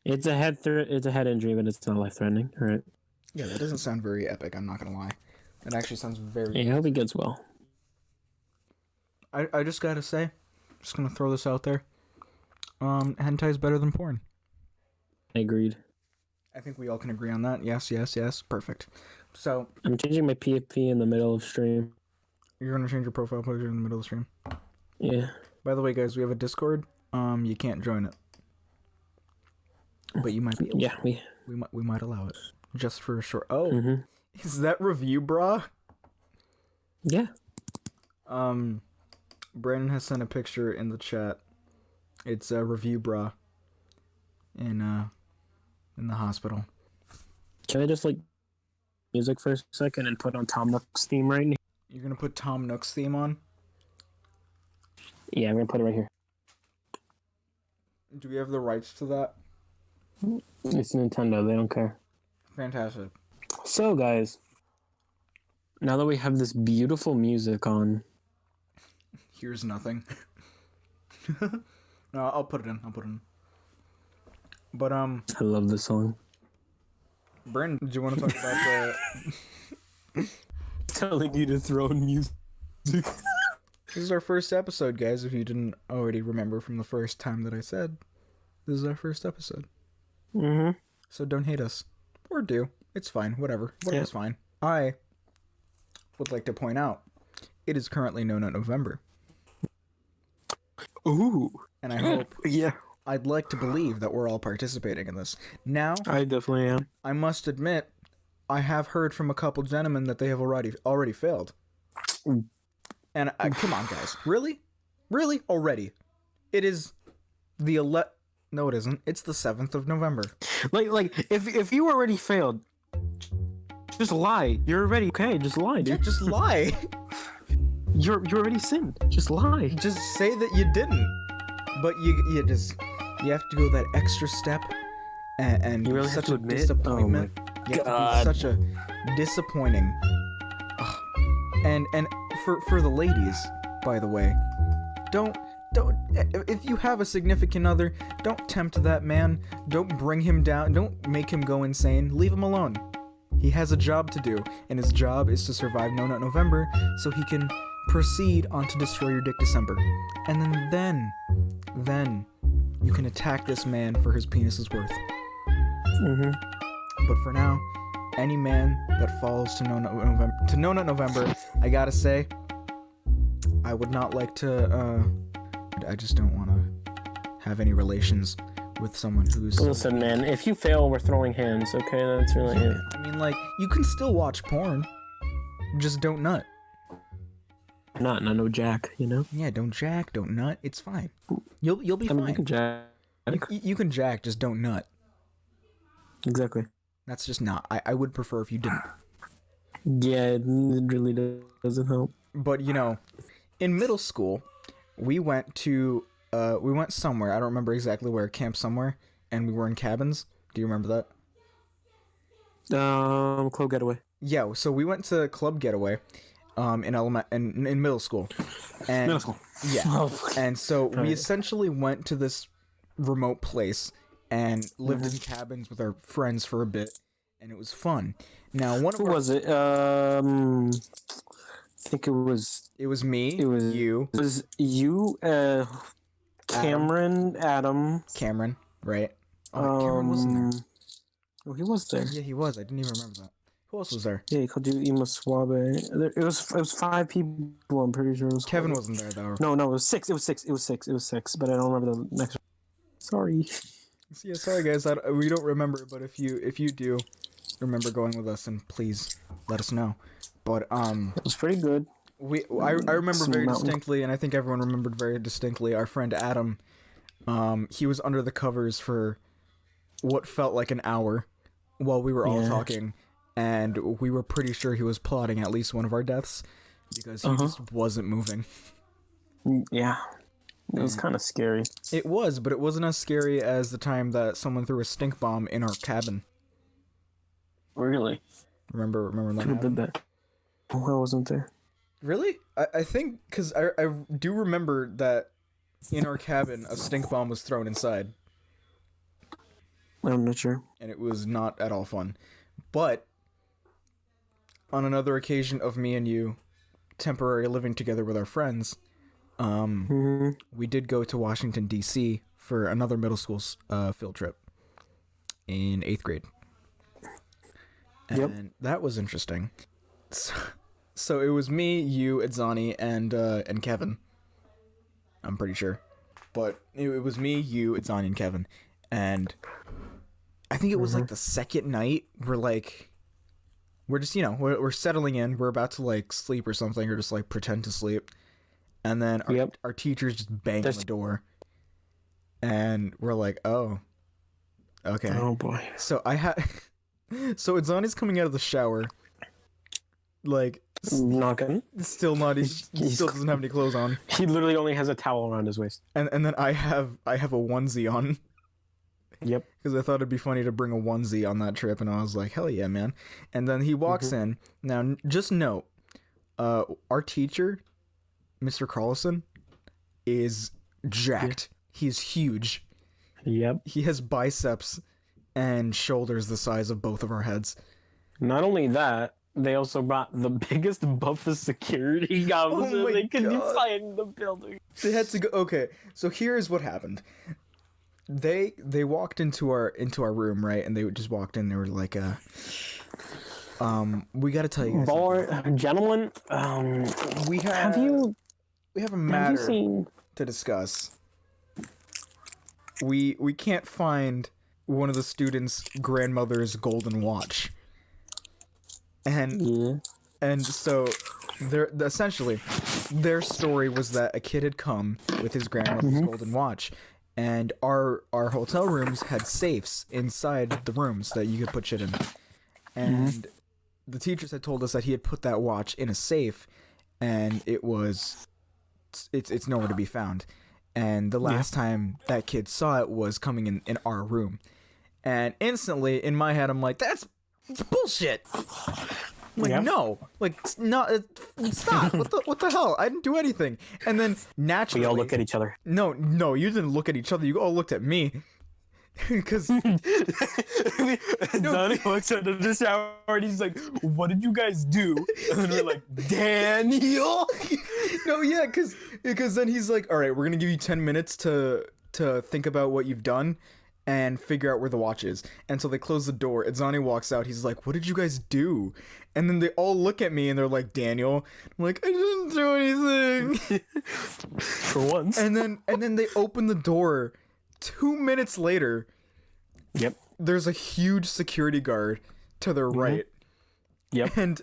It's a head injury, but it's not life-threatening, right?
Yeah, that doesn't sound very epic, I'm not gonna lie. It actually sounds very...
Yeah, I hope he gets well.
I just gotta say, just gonna throw this out there. Hentai is better than porn.
Agreed.
I think we all can agree on that. Yes, yes, yes. Perfect. So...
I'm changing my PFP in the middle of stream.
You're gonna change your profile picture in the middle of the stream?
Yeah.
By the way, guys, we have a Discord. You can't join it. But you might be able
Yeah,
to. We might allow it. Just for a short... Oh!
Mm-hmm.
Is that review, brah?
Yeah.
Brandon has sent a picture in the chat. It's a review, brah. In the hospital.
Can I just, music for a second and put on Tom Nook's theme right now?
You're gonna put Tom Nook's theme on?
Yeah, I'm gonna put it right here.
Do we have the rights to that?
It's Nintendo, they don't care.
Fantastic.
So, guys, now that we have this beautiful music on...
Here's nothing. No, I'll put it in. But,
I love this song.
Brandon, did you want to talk about the...
Telling you to throw in music.
This is our first episode, guys, if you didn't already remember from the first time that I said. This is our first episode.
Mm-hmm.
So don't hate us. Or do. It's fine. Whatever. Whatever's fine. I would like to point out, it is currently No Nut November.
Ooh.
And I hope...
Yeah.
I'd like to believe that we're all participating in this. Now,
I definitely am.
I must admit, I have heard from a couple gentlemen that they have already failed. And come on, guys. Really? Really? Already? It is the No, it isn't. It's the 7th of November.
If you already failed, just lie. You're already okay. Just lie, dude.
Yeah, just lie.
You already sinned. Just lie.
Just say that you didn't. But you have to go that extra step and
you really
such
have to
a
admit?
disappointment.
Oh my
you have
God.
to be such a disappointing. Ugh. And for the ladies, by the way, don't if you have a significant other, don't tempt that man. Don't bring him down. Don't make him go insane. Leave him alone. He has a job to do, and his job is to survive No Nut November so he can proceed on to destroy your dick December. And then you can attack this man for his penis's worth.
Mm-hmm.
But for now, any man that falls to No Nut November, I gotta say, I would not like to, I just don't want to have any relations with someone who's...
Listen, man, if you fail, we're throwing hands, okay? That's really it.
I mean, you can still watch porn. Just don't nut.
Not no jack, you know?
Yeah, don't jack, don't nut. It's fine. You'll be fine.
You can jack.
You can jack, just don't nut.
Exactly.
That's just not. I would prefer if you didn't.
Yeah, it really doesn't help.
But, in middle school, we went somewhere. I don't remember exactly where. Camp somewhere. And we were in cabins. Do you remember that?
Club Getaway.
Yeah, so we went to Club Getaway in middle school. And,
Middle school.
Yeah. And so we essentially went to this remote place and lived in cabins with our friends for a bit, and it was fun. Now,
Who was it? I think it was...
It was me,
It was
you.
It was you, Cameron, Adam.
Cameron, right? Oh, Cameron wasn't there.
Oh, he was there.
Yeah, he was. I didn't even remember that. Who else was there?
Yeah, he called you Emo Suave. It was 5 people, I'm pretty sure. It was
Kevin wasn't there, though.
No, it was 6. It was 6, but I don't remember the next one. Sorry.
Yeah, sorry, guys. We don't remember, but if you do remember going with us, then please let us know. But,
It was pretty good.
I remember very
mountain.
distinctly, and I think everyone remembered very distinctly, our friend Adam, he was under the covers for what felt like an hour while we were all talking, and we were pretty sure he was plotting at least one of our deaths, because he just wasn't moving.
Yeah. It was kind of scary.
It was, but it wasn't as scary as the time that someone threw a stink bomb in our cabin.
Really?
Remember that?
Who did that? Oh, I wasn't there.
Really? I think, because I do remember that in our cabin, a stink bomb was thrown inside.
I'm not sure.
And it was not at all fun. But, on another occasion of me and you temporarily living together with our friends, we did go to Washington, D.C. for another middle school field trip in 8th grade. And that was interesting. So it was me, you, Edzani, and Kevin. I'm pretty sure. But it was me, you, Edzani, and Kevin. And I think it was like the second night, we're just, we're settling in. We're about to like sleep or something, or just like pretend to sleep. And then our teachers just bang on the door. And we're like, oh, okay.
Oh boy.
So so Edzani's coming out of the shower. Like,
knocking.
Still not. He still doesn't have any clothes on.
He literally only has a towel around his waist.
And then I have a onesie on.
Yep.
Because I thought it'd be funny to bring a onesie on that trip, and I was like, hell yeah, man. And then he walks in. Now, just note, our teacher, Mr. Carlson, is jacked. He's huge.
Yep.
He has biceps and shoulders the size of both of our heads.
Not only that, they also brought the biggest buffest security officer they could find in the building.
They had to go. Okay, so here's what happened. They walked into our room, right? And they just walked in. They were like, we got to tell you guys,
gentlemen,
we have a matter to discuss. We can't find one of the students' grandmother's golden watch. And so essentially their story was that a kid had come with his grandmother's golden watch, and our hotel rooms had safes inside the rooms that you could put shit in. And the teachers had told us that he had put that watch in a safe, and it's nowhere to be found. And the last time that kid saw it was coming in our room. And instantly in my head I'm like, that's bullshit. Like, no, like, stop. What the hell? I didn't do anything. And then naturally,
we all look at each other.
No, you didn't look at each other. You all looked at me. Because
Donnie looks out of the shower and he's like, "What did you guys do?" And then we're like, "Daniel."
No, yeah, because then he's like, "All right, we're gonna give you 10 minutes to think about what you've done and figure out where the watch is." And so they close the door. Edzani walks out. He's like, "What did you guys do?" And then they all look at me and they're like, "Daniel." I'm like, "I didn't do anything."
For once.
And then they open the door. 2 minutes later, there's a huge security guard to their right.
Yep.
And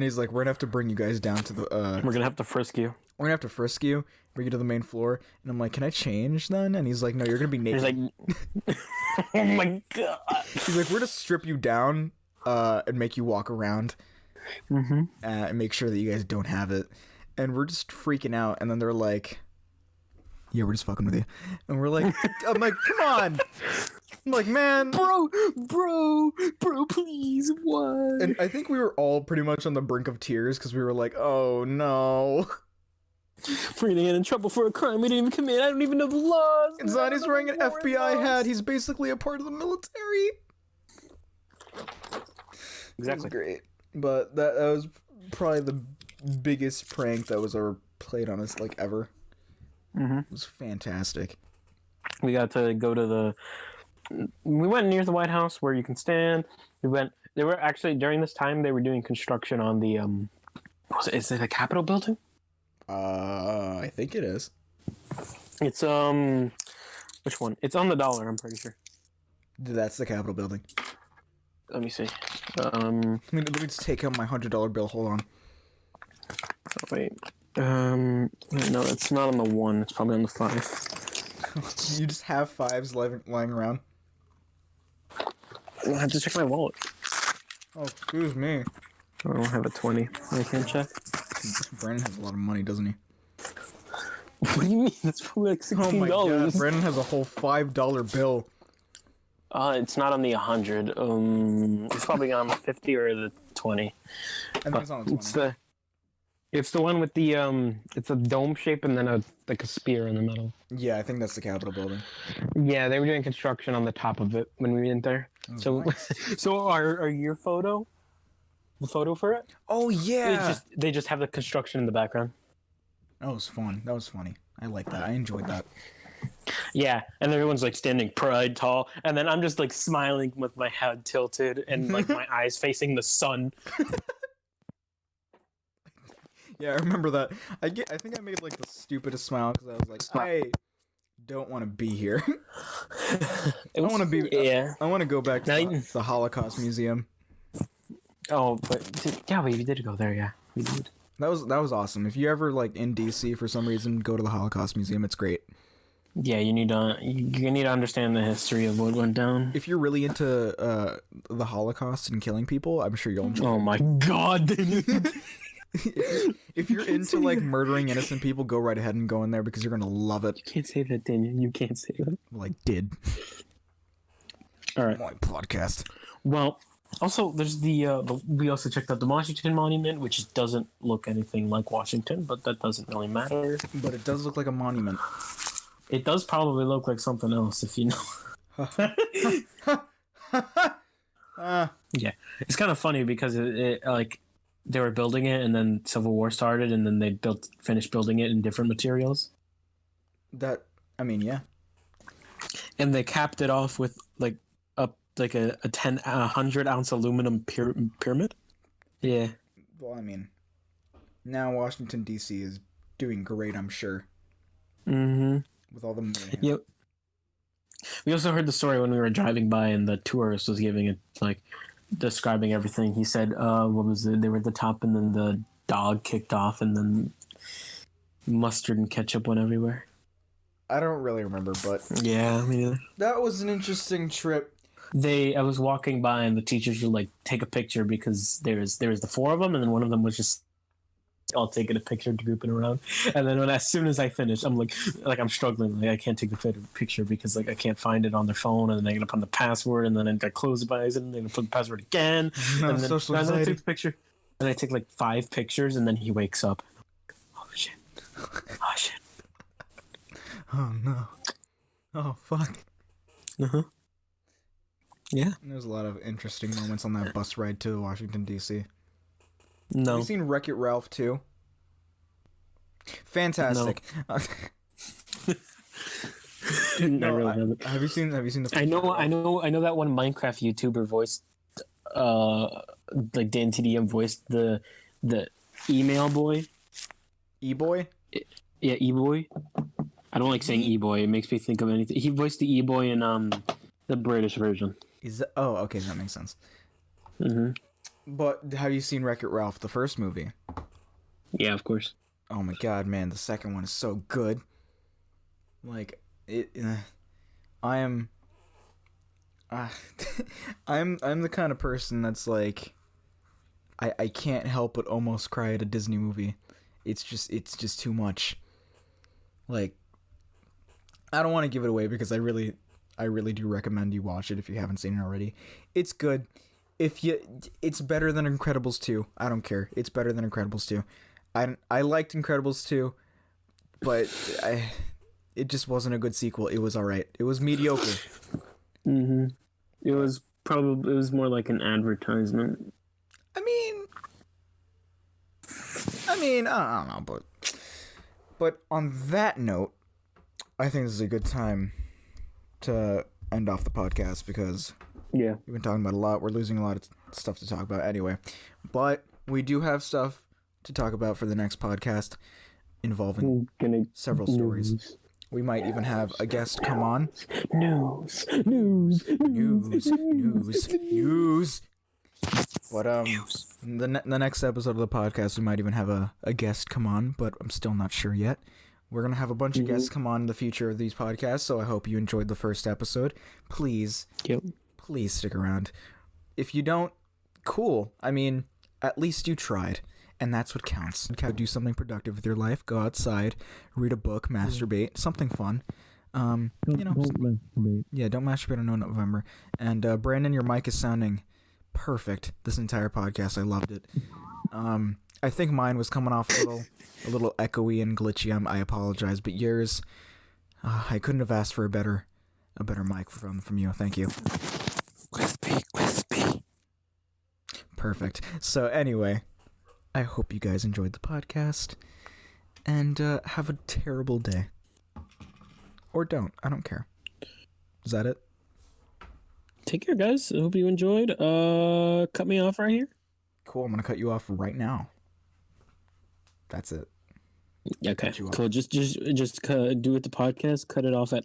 he's like, "We're gonna have to bring you guys down to the
we're gonna have to frisk you.
We're gonna have to frisk you, bring you to the main floor." And I'm like, "Can I change then?" And he's like, "No, you're gonna be naked."
He's like, "Oh my god."
He's like, "We're gonna strip you down and make you walk around and make sure that you guys don't have it." And we're just freaking out. And then they're like, "Yeah, we're just fucking with you." And we're like, I'm like, "Come on." I'm like, "Man,
bro, please, what?"
And I think we were all pretty much on the brink of tears because we were like, "Oh no,
we're gonna get in trouble for a crime we didn't even commit. I don't even know the laws."
Zani's wearing an FBI hat. He's basically a part of the military.
Exactly.
It was great, but that was probably the biggest prank that was ever played on us, like, ever. It was fantastic.
We got to go to we went near the White House where you can stand. They were actually, during this time, they were doing construction on the, is it the Capitol building?
I think it is.
It's, which one? It's on the dollar, I'm pretty sure.
That's the Capitol building.
Let me see.
Let me just take out my $100 bill. Hold on.
Oh, wait. No, it's not on the 1. It's probably on the 5.
You just have 5s lying around?
I have to check my wallet.
Oh, excuse me.
I don't have a 20. I can't check.
Brandon has a lot of money, doesn't he?
What do you mean? It's probably like
Oh my god,
$16.
Brandon has a whole $5 bill.
It's not on the 100. It's probably on the 50 or the 20.
I think it's on the 20.
It's the one with the it's a dome shape and then a spear in the middle.
Yeah, I think that's the Capitol building.
Yeah, they were doing construction on the top of it when we went there. So
Nice.
so are your the photo for it?
Oh yeah.
They just have the construction in the background.
That was fun. That was funny. I like that. I enjoyed that.
Yeah, and everyone's like standing pride tall, and then I'm just like smiling with my head tilted and like my eyes facing the sun.
Yeah, I remember that. I think I made like the stupidest smile because I was like, I don't want to be here. I want to be.
Yeah.
I want to go back to the Holocaust Museum.
Oh, but yeah, we did go there. Yeah, we did.
That was awesome. If you ever like in DC for some reason, go to the Holocaust Museum. It's great.
Yeah, you need to understand the history of what went down.
If you're really into the Holocaust and killing people, I'm sure you'll enjoy.
Oh my god!
If you're into like murdering innocent people, go right ahead and go in there because you're gonna love it.
You can't say that, Daniel. You can't say that.
Well, I did.
All right.
My podcast.
Well, also there's the we also checked out the Washington Monument, which doesn't look anything like Washington, but that doesn't really matter.
But it does look like a monument.
It does probably look like something else if you know. Yeah, it's kind of funny because it like they were building it and then Civil War started and then they finished building it in different materials.
Yeah.
And they capped it off with like a 100 ounce aluminum pyramid. Yeah.
Well, I mean, now Washington D.C. is doing great, I'm sure.
Mm-hmm.
With all the money.
Yep. We also heard the story when we were driving by and the tourist was giving it like describing everything. He said, what was it? They were at the top and then the dog kicked off and then mustard and ketchup went everywhere.
I don't really remember, but
yeah, me neither.
That was an interesting trip.
I was walking by and the teachers would like take a picture because there was the four of them and then one of them was just all taking a picture, grouping around, and then as soon as I finish, I'm like I'm struggling, like I can't take the picture because like I can't find it on their phone, and then they're gonna put the password, and then I close it by accident, and they're gonna put the password again,
No,
and then
social
I
anxiety.
take the picture, and I take like 5 pictures, and then he wakes up. Oh shit! Oh shit!
Oh no! Oh fuck!
Uh-huh. Yeah.
There's a lot of interesting moments on that bus ride to Washington D.C.
No.
Have you seen Wreck-It Ralph 2? Fantastic.
No.
No,
I really haven't.
have you seen the
I know that one Minecraft YouTuber voiced like Dan TDM voiced the email boy.
E-boy?
Yeah, E-boy. I don't like saying E-boy. It makes me think of anything. He voiced the E-boy in the British version.
Oh, okay, that makes sense.
Mm-hmm.
But have you seen Wreck-It Ralph, the first movie?
Yeah, of course.
Oh my god, man, the second one is so good. Like I am I'm the kind of person that's like I can't help but almost cry at a Disney movie. It's just too much. Like I don't want to give it away because I really do recommend you watch it if you haven't seen it already. It's good. It's better than Incredibles 2. I don't care. It's better than Incredibles 2. I liked Incredibles 2, but it just wasn't a good sequel. It was alright. It was mediocre.
Mm-hmm. It was more like an advertisement.
I mean, I don't know, but on that note, I think this is a good time to end off the podcast because
yeah,
we've been talking about a lot. We're losing a lot of stuff to talk about anyway, but we do have stuff to talk about for the next podcast involving several stories. We might even have a guest come on. News. But the next episode of the podcast, we might even have a guest come on, but I'm still not sure yet. We're gonna have a bunch of guests come on in the future of these podcasts, so I hope you enjoyed the first episode. Please stick around. If you don't, cool. I mean, at least you tried. And that's what counts. Do something productive with your life. Go outside, read a book, masturbate, something fun.
Don't masturbate.
Yeah, don't masturbate on November. And Brandon, your mic is sounding perfect this entire podcast. I loved it. I think mine was coming off a little echoey and glitchy. I apologize, but yours, I couldn't have asked for a better mic from you. Thank you. Crispy. Perfect. So anyway, I hope you guys enjoyed the podcast, and have a terrible day. Or don't. I don't care. Is that it?
Take care, guys. I hope you enjoyed. Cut me off right here.
Cool. I'm gonna cut you off right now. That's it.
Okay. Cool. Just do it the podcast. Cut it off at